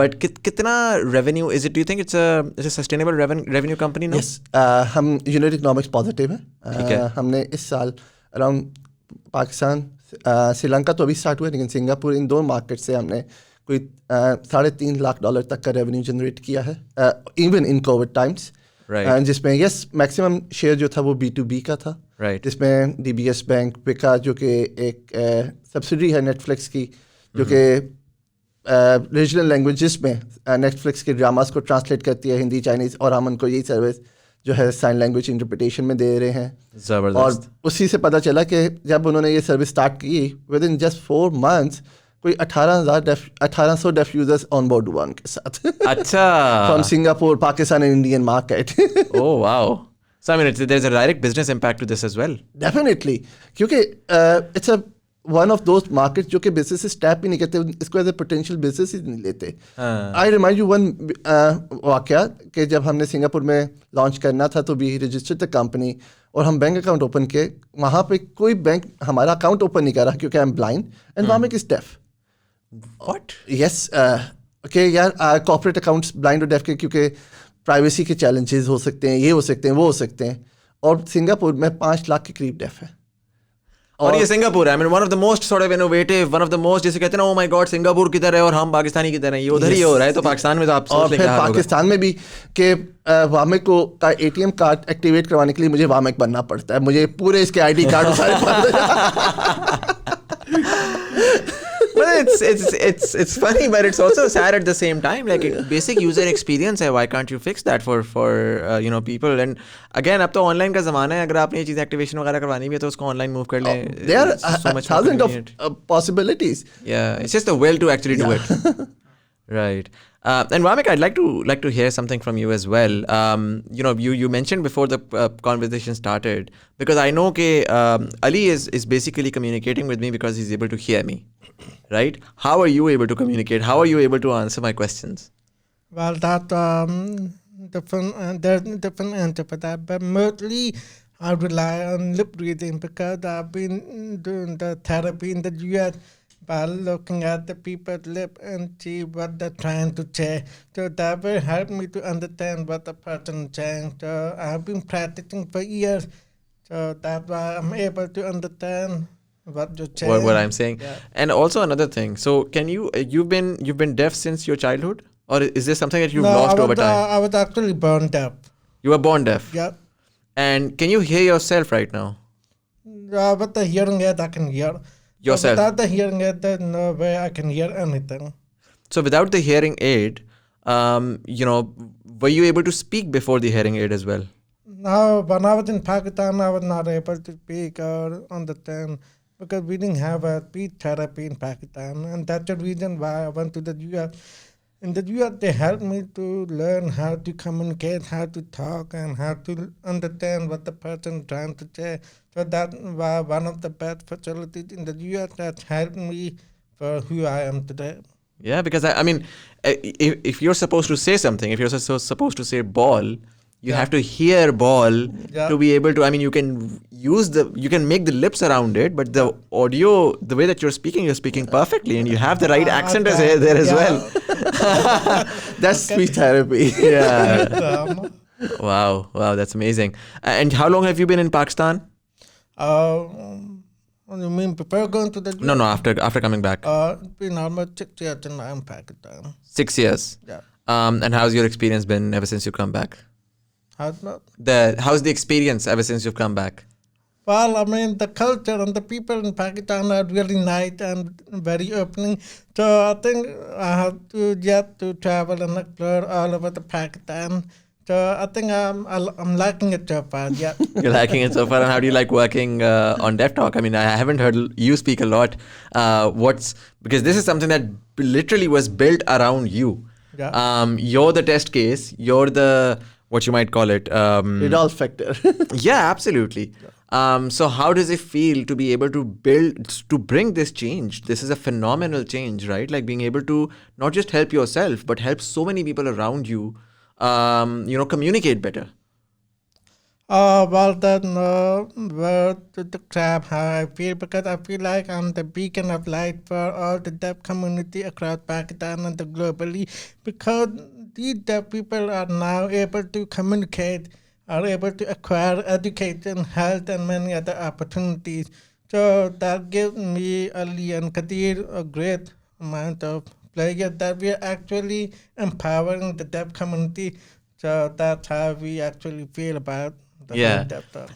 बट कितना revenue is it, do you think it's a sustainable revenue company no? Yes, हम यूनिट इकोनॉमिक्स पॉजिटिव ठीक है. है. हमने इस साल अराउंड पाकिस्तान, श्रीलंका तो अभी स्टार्ट हुआ है, लेकिन सिंगापुर, इन दो मार्केट से हमने कोई $3.5 लाख तक का रेवेन्यू जनरेट किया है, even in Covid times. Right. जिसमें यस मैक्सिमम शेयर जो था वो B2B का था. Right. जिसमें DBS बैंक, पिका जो कि एक सब्सिडी है नेटफ्लिक्स की, जो कि रीजनल लैंग्वेजेस में नेटफ्लिक्स के ड्रामास को ट्रांसलेट करती है, हिंदी, चाइनीज़, और हम उनको यही सर्विस जो है साइन लैंग्वेज इंटरप्रिटेशन में दे रहे हैं. ज़बरदस्त. और उसी से पता चला कि जब उन्होंने ये सर्विस स्टार्ट की, विद इन जस्ट 4 months कोई 1800 डेफ यूजर्स ऑन बोर्ड हुआ उनके साथ. अच्छा. From Singapore, Pakistan and Indian market. Oh wow. So I mean, there's a direct business impact to this as well. Definitely, क्योंकि इट्स अ वन ऑफ दोस्त market जो कि business tap ही नहीं करते, इसको एज ए पोटेंशियल बिजनेस ही नहीं लेते. I remind you one वाकया कि जब हमने सिंगापुर में लॉन्च करना था तो वी रजिस्टर्ड द कंपनी और हम बैंक अकाउंट ओपन किए. वहाँ पे कोई बैंक हमारा अकाउंट ओपन नहीं कर रहा क्योंकि आई एम ब्लाइंड एंड वहाँ में किस डेफ. What? यस, ओके यार, कॉर्पोरेट अकाउंट्स ब्लाइंड और डेफ के, क्योंकि प्राइवेसी के चैलेंजेस हो सकते हैं, ये हो सकते हैं, वो हो सकते हैं. और सिंगापुर में 5 लाख के करीब डेफ है. और ये सिंगापुर है, I mean one of the most sort of innovative, one of the most, जैसे कहते हैं ना, oh my god सिंगापुर किधर है और हम पाकिस्तानी किधर हैं, ये उधर ही हो रहा है. तो पाकिस्तान में तो आप और सोच लें फिर क्या हाल होगा. पाकिस्तान में भी कि वामेक को का ATM कार्ड एक्टिवेट करवाने के लिए मुझे वामेक बनना पड़ता है, मुझे पूरे इसके ID कार्ड सारे. But it's funny, but it's also sad at the same time. Like basic user experience है, why can't you fix that for people? And again, अब तो ऑनलाइन का ज़माना है, अगर आपने ये चीज़ एक्टिवेशन वगैरह करवानी भी है तो उसको ऑनलाइन मूव कर लें. There are It's so much more thousands convenient. of possibilities. Yeah, it's just the will to actually do it. Right. And Vamik, I'd like to hear something from you as well. You mentioned before the conversation started, because I know that Ali is basically communicating with me because he's able to hear me. Right? How are you able to communicate? How are you able to answer my questions? Well, that there's different answer for that, but mostly I rely on lip reading because I've been doing the therapy in the US by looking at the people's lip and see what they're trying to say. So that will help me to understand what the person is saying. So I've been practicing for years, so that's why I'm able to understand what you're saying. What I'm saying. Yeah. And also another thing. So can you've been deaf since your childhood, or is this something that you've lost over time? I was actually born deaf. You were born deaf. Yeah. And can you hear yourself right now? With the hearing aid, I can hear. Yourself. Without the hearing aid, there's no way I can hear anything. So without the hearing aid, were you able to speak before the hearing aid as well? No, when I was in Pakistan, I was not able to speak or understand because we didn't have a speech therapy in Pakistan, and that's the reason why I went to the US. In the US, they helped me to learn how to communicate, how to talk, and how to understand what the person is trying to say. So that was one of the best facilities in the US that helped me for who I am today. Yeah, because I mean, if you're supposed to say something, if you're supposed to say ball, you have to hear ball to be able to. I mean, you can make the lips around it, but the audio, the way that you're speaking perfectly, and you have the right accent there as well. That's speech therapy. Yeah. Wow, that's amazing. And how long have you been in Pakistan? You mean before going to the US? No, after coming back. It's been almost 6 years and I'm in Pakistan. 6 years. Yeah. And how's your experience been ever since you come back? How's the experience ever since you've come back? Well, I mean, the culture and the people in Pakistan are really nice and very opening. So I think I have to get to travel and explore all over the Pakistan. So I think I'm liking it so far. Yeah. You're liking it so far. And how do you like working on Deaf Talk? I mean, I haven't heard you speak a lot. Because this is something that literally was built around you. Yeah. You're the test case. You're the, what you might call it. Rudolph factor. Yeah, absolutely. So how does it feel to be able to bring this change? This is a phenomenal change, right? Like being able to not just help yourself, but help so many people around you, communicate better. Well, then, the crap how I feel, because I feel like I'm the beacon of light for all the deaf community across Pakistan and globally, because these deaf people are now able to communicate, are able to acquire education, health, and many other opportunities. So that gives me, Ali and Kadir, a great amount of pleasure that we are actually empowering the deaf community. So that's how we actually feel about the Yeah. whole deaf talk.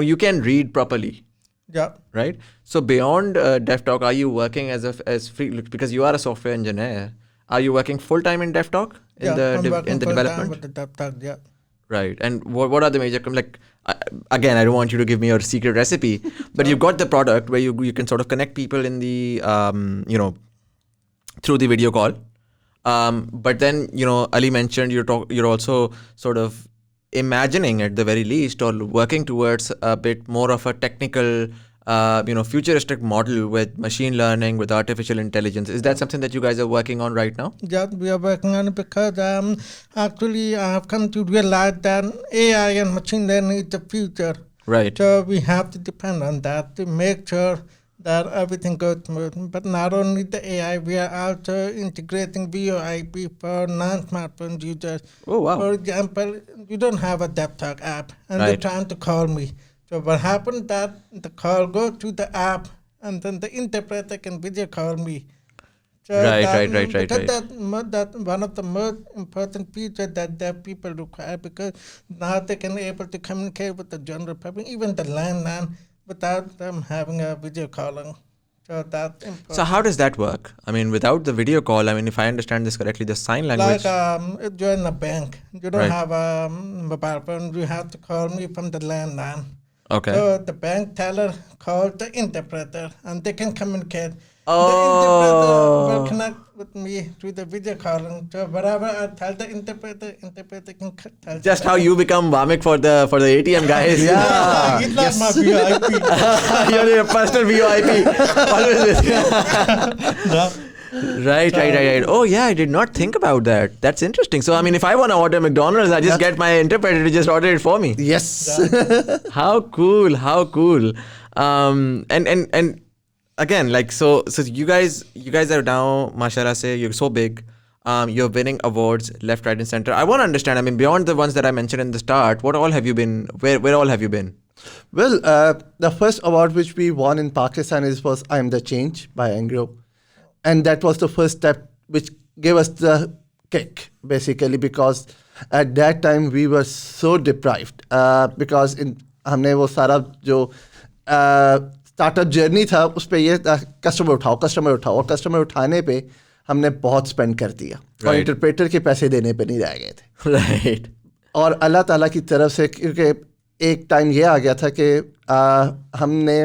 You can read properly, Yeah. right? So beyond Deaf Talk, are you working as free, because you are a software engineer? Are you working full time in Deaf Talk Yeah, I'm working in the full time development? with the deaf talk. Yeah. Right. And what are the major again, I don't want you to give me your secret recipe, but you've got the product where you can sort of connect people in the through the video call. But then Ali mentioned you're also sort of imagining at the very least, or working towards a bit more of a technical futuristic model with machine learning, with artificial intelligence. Is that something that you guys are working on right now? Yeah, we are working on it because actually I have come to realize that AI and machine learning is the future. Right. So we have to depend on that to make sure that everything goes smooth. But not only the AI, we are also integrating VoIP for non-smartphone users. Oh, wow. For example, you don't have a deaf talk app and they're Right. trying to call me. So what happens that the call goes to the app and then the interpreter can video call me. So Right, that, right. because that one of the most important features that deaf people require, because now they can able to communicate with the general public, even the landline, without them having a video calling. So that's important. So how does that work? I mean, without the video call, I mean, if I understand this correctly, the sign language. Like if you're in a bank, you don't Right. have a mobile phone, you have to call me from the landline. Okay. So the bank teller called the interpreter and they can communicate. The Oh. interpreter will connect with me through the video calling. So whatever I tell the interpreter can tell. Just how you become Vamik for the ATM guys. Yeah. He's not my VIP. You're your personal VoIP. Always with Right. Oh yeah, I did not think about that. That's interesting. So I mean, if I want to order McDonald's, I just get my interpreter to just order it for me. Yes. How cool! How cool! And again, like so you guys are now, mashallah, say you're so big. You're winning awards left, right, and center. I want to understand. I mean, beyond the ones that I mentioned in the start, what all have you been? Where all have you been? Well, the first award which we won in Pakistan was I Am the Change by Angro. And that was the first step which gave us the kick, basically, because at that time we were so deprived. Because हमने वो सारा जो startup journey था उस पे ये था customer उठाओ और कस्टमर उठाने पे हमने बहुत स्पेंड कर दिया और Right. इंटरप्रेटर के पैसे देने पे नहीं रह गए थे. Right. और अल्लाह ताला की तरफ से, क्योंकि एक टाइम ये आ गया था कि हमने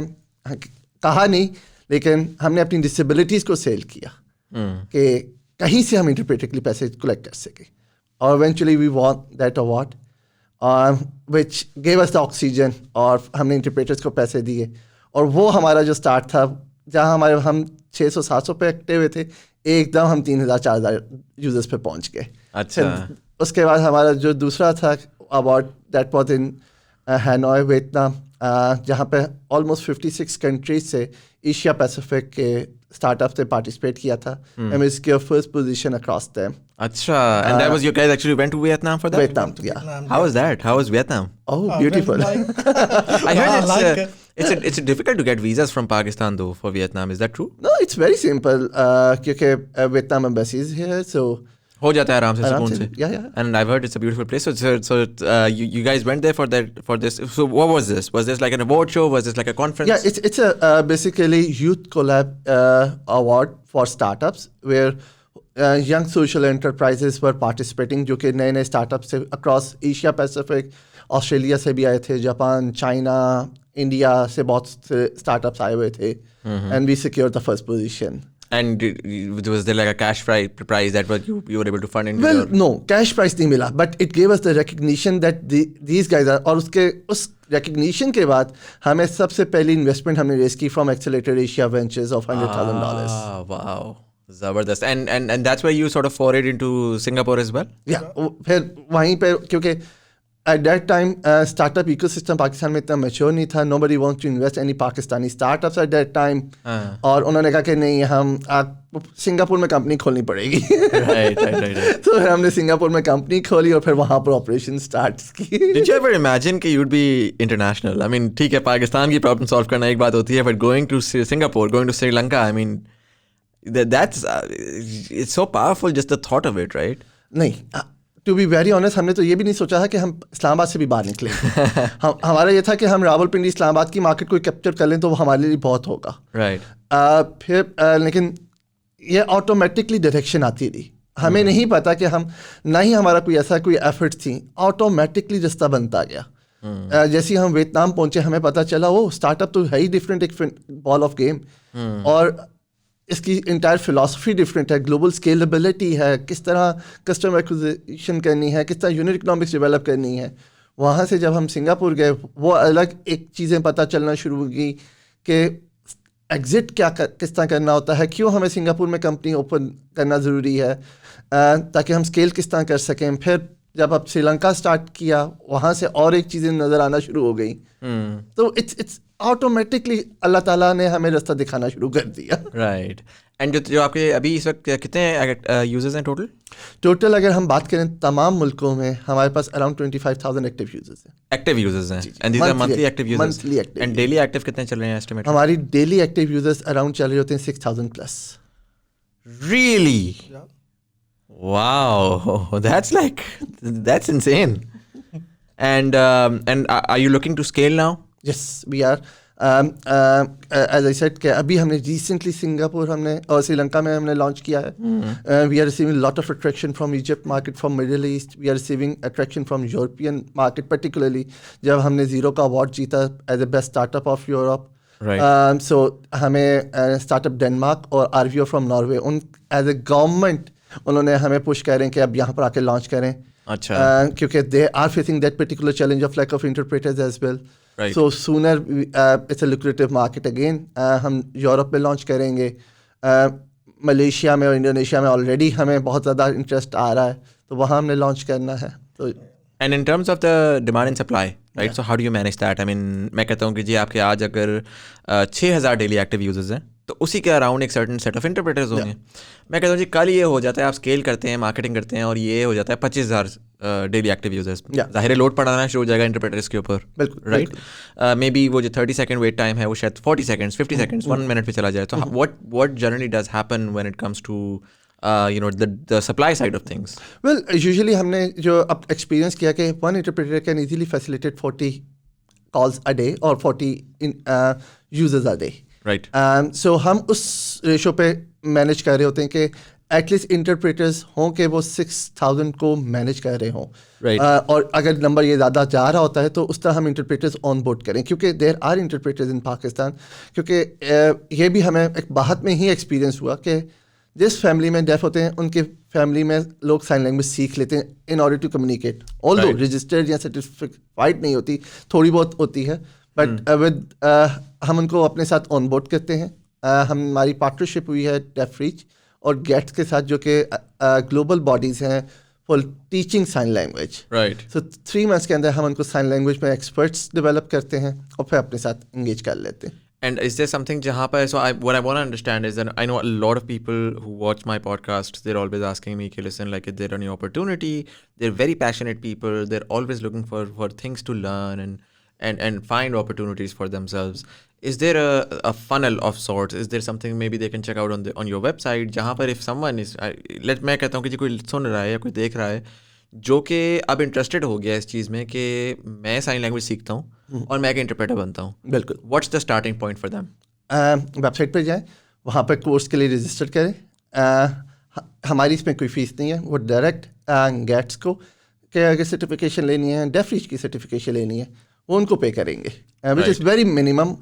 कहा नहीं, लेकिन हमने अपनी डिसेबिलिटीज़ को सेल किया कि कहीं से हम इंटरप्रेटर के लिए पैसे कलेक्ट कर सके. और eventually we won that award which gave us the oxygen, और हमने इंटरप्रेटर्स को पैसे दिए. और वो हमारा जो स्टार्ट था, जहाँ हम 600-700 पे एक्टिव हुए थे, एकदम हम 3,000-4,000 यूजर्स पे पहुँच गए. अच्छा. फिर उसके बाद हमारा जो दूसरा था award, that was in Hanoi, Vietnam, जहाँ पे ऑलमोस्ट 56 कंट्रीज से एशिया पैसिफिक के स्टार्टअप से पार्टिसिपेट किया था. And we secured first position across them. Acha. And that was you guys actually went to Vietnam for that? Vietnam, yeah. How was that? How was Vietnam? Oh, beautiful. I heard I it's like it. it's difficult to get visas from Pakistan though for Vietnam. Is that true? No, it's very simple. क्योंकि Vietnam embassy is here, so हो जाता है आराम से आराम सुकून से, से. yeah. And I've heard it's a beautiful place. So you guys went there for this. So what was this? Was this like an award show? Was this like a conference? Yeah, it's a basically youth collab award for startups where young social enterprises were participating, जो कि नए नए startups से across Asia Pacific, Australia से भी आए थे, Japan, China, India से बहुत से startups आए हुए थे, and we secured the first position. And was there like a cash prize that you were able to fund into Well, your... no, cash prize नहीं मिला, but it gave us the recognition that these guys are, और उस recognition के बाद हमें सबसे पहली investment हमने raise की from Accelerator Asia Ventures of $100,000. Ah, wow. Zabardast. And that's where you sort of forayed into Singapore as well? Yeah, फिर वहीं पे क्योंकि at that time startup ecosystem Pakistan में इतना mature नहीं था. Nobody wants to invest any Pakistani startups at that time. और उन्होंने कहा कि नहीं, हम सिंगापुर में कंपनी खोलनी पड़ेगी. Right. तो फिर हमने सिंगापुर में कंपनी खोली और फिर वहाँ पर ऑपरेशन स्टार्ट की. Did you ever imagine कि you'd be international? I mean, ठीक है, पाकिस्तान की प्रॉब्लम सॉल्व करना एक बात होती है, but going to Singapore, going to Sri Lanka, I mean, that's it's so powerful, just the thought of it, right? नहीं, टू बी वेरी ऑनेस्ट, हमने तो ये भी नहीं सोचा था कि हम इस्लामाबाद से भी बाहर निकलेंगे. हमारा ये था कि हम रावलपिंडी इस्लामाबाद की मार्केट को कैप्चर कर लें तो वो हमारे लिए बहुत होगा. Right. फिर लेकिन ये ऑटोमेटिकली डायरेक्शन आती रही. हमें नहीं पता कि हम, ना ही हमारा कोई ऐसा कोई एफर्ट थी, ऑटोमेटिकली रास्ता बनता गया. जैसे ही हम वियतनाम पहुंचे हमें पता चला वो स्टार्टअप तो है ही डिफरेंट, एक बॉल ऑफ गेम, और इसकी इंटायर फिलॉसफी डिफरेंट है. ग्लोबल स्केलेबिलिटी है, किस तरह कस्टमर एक्विजिशन करनी है, किस तरह यूनिट इकोनॉमिक्स डेवलप करनी है. वहाँ से जब हम सिंगापुर गए वो अलग एक चीज़ें पता चलना शुरू हो गई कि एग्ज़िट किस तरह करना होता है, क्यों हमें सिंगापुर में कंपनी ओपन करना ज़रूरी है, ताकि हम स्केल किस तरह कर सकें. फिर जब अब श्रीलंका स्टार्ट किया वहाँ से और एक चीज़ें नज़र आना शुरू हो गई. तो इट्स ऑटोमेटिकली अल्लाह ताला ने हमें रास्ता दिखाना शुरू कर दिया. राइट. एंड जो आपके अभी इस वक्त कितने यूजर्स हैं टोटल अगर हम बात करें तमाम मुल्कों में हमारे पास अराउंड 25,000 एक्टिव यूजर्स हैं. एक्टिव यूजर्स हैं. And these are monthly active users. Monthly active. And daily active कितने चल रहे हैं एस्टिमेट? हमारी डेली एक्टिव यूजर्स अराउंड चल रहे होते हैं 6,000 plus. Really? Wow, that's insane. And are you looking to scale now? Yes, we are. As I said, कि अभी हमने recently सिंगापुर हमने और श्रीलंका में हमने लॉन्च किया है. We are receiving a lot of attraction from Egypt market, from Middle East. We are receiving attraction from European market, particularly जब हमने Zero का award जीता as a best startup of Europe. Right. So हमें startup Denmark और RVO from Norway उन as a government उन्होंने हमें push करें कि अब यहाँ पर आके लॉन्च करें. अच्छा. क्योंकि they are facing that particular challenge of lack of interpreters as well. Right. So sooner it's a lucrative market again. हम यूरोप में लॉन्च करेंगे. मलेशिया में और इंडोनेशिया में ऑलरेडी हमें बहुत ज़्यादा इंटरेस्ट आ रहा है, तो वहाँ हमने लॉन्च करना है. तो and in terms of the demand and supply, right, so how do you manage that? I mean, मैं कहता हूँ कि जी आपके आज अगर 6,000 डेली एक्टिव यूजर्स हैं तो उसी के अराउंड एक सर्टन सेट ऑफ इंटरप्रेटर्स होंगे. मैं कहता हूँ जी कल ये हो जाता है, आप स्केल करते हैं, मार्केटिंग करते हैं और ये हो जाता है 25,000 डेली एक्टिव यूजर्स. जाहिर है लोड पड़ाना शुरू हो जाएगा इंटरप्रेटर्स के ऊपर. बिल्कुल. राइट. मे बी वो जो 30 सेकंड वेट टाइम है वो शायद 40 सेकंड्स 50 सेकंड्स 1 मिनट पे चला जाए. तो what generally does happen when it comes to the supply side of things? Well, usually हमने जो अब एक्सपीरियंस किया कि one interpreter can easily facilitate 40 calls a day or 40 users a day. Right. So हम उस रेशो पे manage कर रहे होते हैं कि एटलीस्ट इंटरप्रेटर्स हों कि वो 6,000 को मैनेज कर रहे हों. Right. और अगर नंबर ये ज़्यादा जा रहा होता है तो उस तरह हम इंटरप्रेटर्स ऑन बोर्ड करें, क्योंकि देयर आर इंटरप्रेटर्स इन पाकिस्तान. क्योंकि ये भी हमें एक बाहर में ही एक्सपीरियंस हुआ कि जिस फैमिली में डेफ होते हैं उनके फैमिली में लोग साइन लैंग्वेज सीख लेते हैं in order to communicate. Although registered या सर्टिफाइड नहीं होती, थोड़ी बहुत होती है, बट विद हम उनको अपने साथ ऑन बोर्ड करते हैं. हमारी पार्टनरशिप हुई है डेफ रीच और गेट्स के साथ, जो कि ग्लोबल बॉडीज़ हैं for teaching sign language. Right. So 3 months के अंदर हम उनको साइन लैंग्वेज में एक्सपर्ट्स डेवलप करते हैं और फिर अपने साथ इंगेज कर लेते हैं. And is there something jahan par, so what I want to understand is that I know a lot of people who watch my podcast, they're always asking me, listen, like, is there any opportunity? They're very passionate people. They're always looking for things to learn and find opportunities for themselves. Is there a funnel of sorts? Is there something maybe they can check out on your website? Jahan par if someone is, मैं कहता हूँ कि जी कोई सुन रहा है या कोई देख रहा है जो कि अब इंटरेस्टेड हो गया इस चीज़ में कि मैं साइन लैंग्वेज सीखता हूँ और मैं एक इंटरप्रेटर बनता हूँ. बिल्कुल. What's the starting point for them? Website पर जाएं, वहाँ पर कोर्स के लिए रजिस्टर करें. हमारी इसमें कोई फ़ीस नहीं है, वो डायरेक्ट गेट्स को कि अगर सर्टिफिकेशन लेनी है, डेफ रीच की सर्टिफिकेशन लेनी है, वो उनको पे करेंगे, विच इज़ वेरी मिनिमम.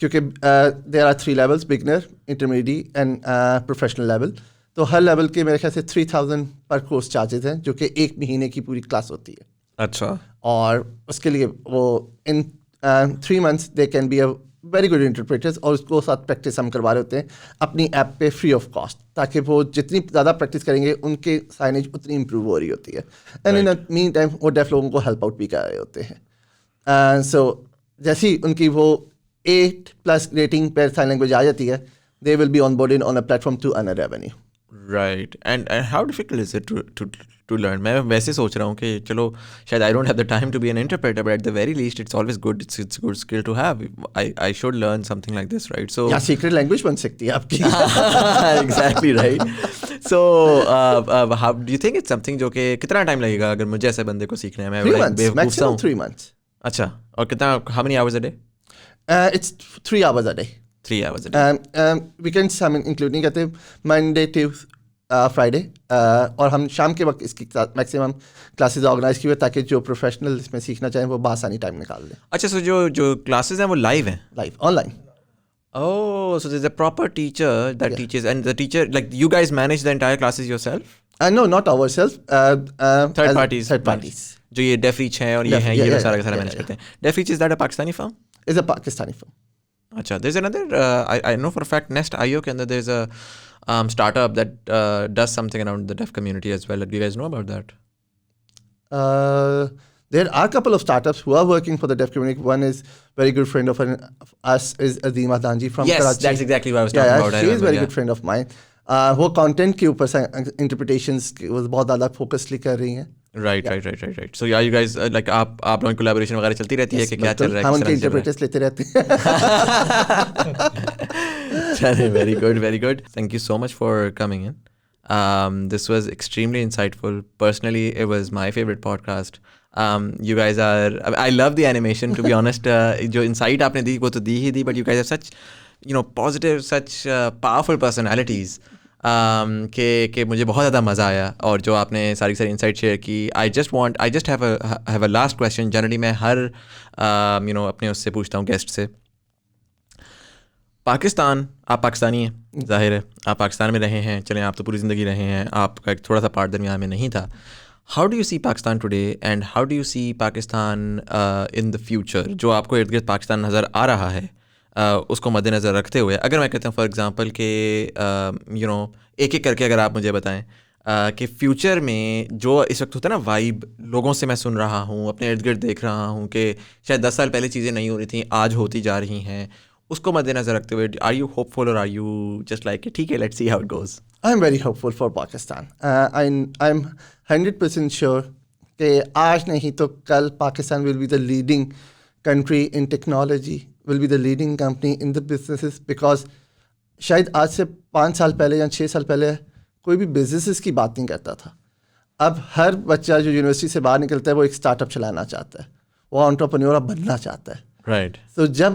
क्योंकि there are 3 levels, beginner, intermediate and professional level. तो हर लेवल के मेरे ख्याल से 3,000 पर कोर्स चार्जेस हैं, जो कि 1 महीने की पूरी क्लास होती है. अच्छा. और उसके लिए वो इन 3 months they can be a very good interpreters, और उसको साथ प्रैक्टिस हम करवा रहे होते हैं अपनी ऐप पे फ्री ऑफ कॉस्ट, ताकि वो जितनी ज़्यादा प्रैक्टिस करेंगे उनके साइनेज उतनी इंप्रूव हो रही होती है. एंड इन मीन टाइम वो डेफ लोगों को हेल्प आउट भी कर रहे होते हैं. सो जैसे ही उनकी वो 8+ रेटिंग पर साइन लैंग्वेज आ जाती है, they will be on boarded on a platform to earn a revenue. Right. And how difficult is it to learn? मैं वैसे सोच रहा हूँ कि चलो शायद I don't have the time to be an interpreter, but at the very least it's always good. It's a good skill to have. I should learn something like this, right? So या secret language बन सकती है आपकी. exactly right. So how do you think it's something जो कि कितना time लगेगा अगर मुझे ऐसे बंदे को सीखने में? 3 months, maximum 3 months. अच्छा. और कितना, how many hours a day? It's 3 hours a day. 3 hours a day. Weekends हम इंक्लूड नहीं करते, मंडे टू फ्राइडे. और हम शाम के वक्त इसकी मैक्सिमम क्लासेस ऑर्गेनाइज की हुई, ताकि जो प्रोफेशनल इसमें सीखना चाहें वो बासानी टाइम निकाल लें. अच्छा, so जो क्लासेस हैं वो लाइव हैं? Live, online. Oh, so there's a proper teacher that teaches, and the teacher, like, you guys manage the entire classes yourself? No, not ourselves. Third parties. Third parties. जो ये DefReach है और ये हैं, ये लोग सारा का सारा मैनेज करते हैं. DefReach, is that a Pakistani firm? Is a Pakistani firm. अच्छा, there's another, I know for a fact Nest.io के अंदर there's a startup that does something around the deaf community as well. Do you guys know about that? There are a couple of startups who are working for the deaf community. One is very good friend of us is Azima Danji from Yes, Karachi. that's exactly what I was talking about. She is very good friend of mine. वो content के ऊपर interpretations बहुत ज़्यादा फोकसली कर रही हैं. Right. So yeah, you guys like आप लोगों की कोलैबोरेशन वगैरह चलती रहती है कि क्या चल रहा है? हम उनके इंटरप्रेटर्स लेते रहते हैं. चलिए, very good. Thank you so much for coming in. This was extremely insightful. Personally, it was my favorite podcast. You guys are, I love the animation, to be honest. जो insight आपने दी वो तो दी ही दी, but you guys have such, positive, such powerful personalities. कि मुझे बहुत ज़्यादा मज़ा आया, और जो आपने सारी इंसाइट शेयर की. I just have a last question. Generally मैं हर अपने उससे पूछता हूँ गेस्ट से. पाकिस्तान, आप पाकिस्तानी हैं, जाहिर है आप पाकिस्तान में रहे हैं, चलें आप तो पूरी ज़िंदगी रहे हैं, आपका एक थोड़ा सा पार्ट दरमियान में नहीं था. How do you see Pakistan today, and how do you see Pakistan in the future? जो आपको इर्द गिर्द पाकिस्तान नज़र आ रहा है, उसको मद्देनज़र रखते हुए, अगर मैं कहता हूँ फॉर एग्ज़ाम्पल कि एक एक करके अगर आप मुझे बताएं कि फ्यूचर में जो इस वक्त होता है ना वाइब, लोगों से मैं सुन रहा हूँ, अपने इर्द गिर्द देख रहा हूँ कि शायद 10 साल पहले चीज़ें नहीं हो रही थी, आज होती जा रही हैं, उसको मद्देनज़र रखते हुए आर यू होपफुल और आर यू जस्ट लाइक ठीक है, let's see how it goes? I am very hopeful for Pakistan. I am 100% sure कि आज नहीं तो कल Pakistan will be the leading country in technology, will be the leading company in the businesses, because शायद आज से 5 साल पहले या 6 साल पहले कोई भी बिजनेसेस की बात नहीं करता था. अब हर बच्चा जो यूनिवर्सिटी से बाहर निकलता है वो एक स्टार्टअप चलाना चाहता है, वो एंटरप्रेन्योर बनना चाहता है. राइट. तो जब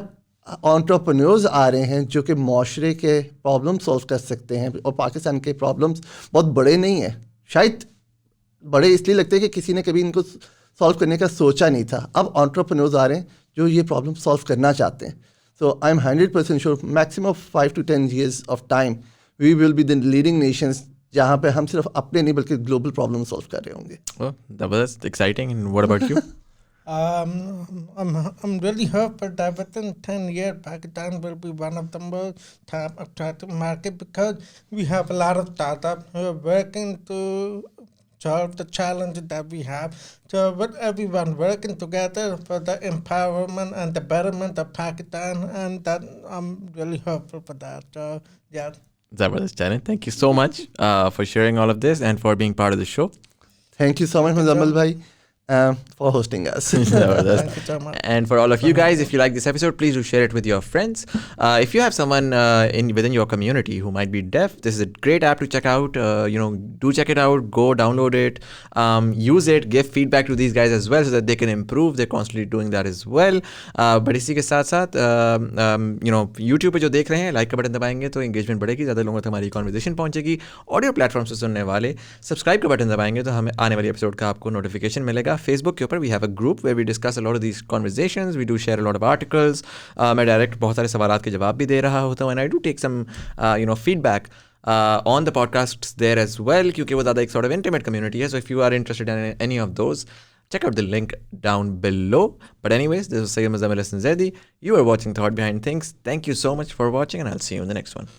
एंटरप्रेन्योर्स आ रहे हैं जो कि माशरे के प्रॉब्लम सॉल्व कर सकते हैं, और पाकिस्तान के प्रॉब्लम्स बहुत बड़े नहीं हैं, शायद बड़े इसलिए लगते हैं कि किसी ने कभी इनको सॉल्व करने का सोचा नहीं था. अब एंटरप्रेन्योर्स आ रहे हैं जो ये प्रॉब्लम सॉल्व करना चाहते हैं. So I am 100% sure maximum 5 to 10 years of time we will be the leading nations, जहाँ पे हम सिर्फ अपने नहीं बल्कि ग्लोबल प्रॉब्लम सॉल्व कर रहे होंगे. That was exciting. And what about you? I'm really hopeful that within 10 years, Pakistan will be one of the most top attractive market, because we have a lot of startups who are working to solve the challenges that we have. So with everyone working together for the empowerment and the betterment of Pakistan, and that I'm really hopeful for that. So yeah. Zabardast challenge. Thank you so much for sharing all of this and for being part of the show. Thank you so much, Muzammil bhai, for hosting us. Zabardast. Thank you so much. And for all of you guys, if you like this episode, please do share it with your friends. If you have someone within your community who might be deaf, this is a great app to check out. Do check it out. Go download it. Use it. Give feedback to these guys as well so that they can improve. They're constantly doing that as well. But इसी के साथ साथ YouTube पे जो देख रहे हैं, like का बटन दबाएंगे तो engagement बढ़ेगी, ज़्यादा लोगों तक हमारी कॉन्वर्जेशन पहुंचेगी. ऑडियो प्लेटफॉर्म से सुनने वाले सब्सक्राइब का बटन दबाएंगे तो हमें आने वाली एपिसोड का आपको नोटिफिकेशन मिलेगा. या फेसबुक के ऊपर we have a group where we discuss a lot of these conversations, we do share a lot of articles. मैं डायरेक्ट बहुत सारे सवालात के जवाब भी दे रहा होता हूँ, and I do take some feedback on the podcasts there as well, क्योंकि वो ज़्यादा एक sort of intimate community है. So if you are interested in any of those, check out the link down below. But anyways, this was Sayyid Muzammil Hassan Zaidi. You are watching Thought Behind Things. Thank you so much for watching, and I'll see you in the next one.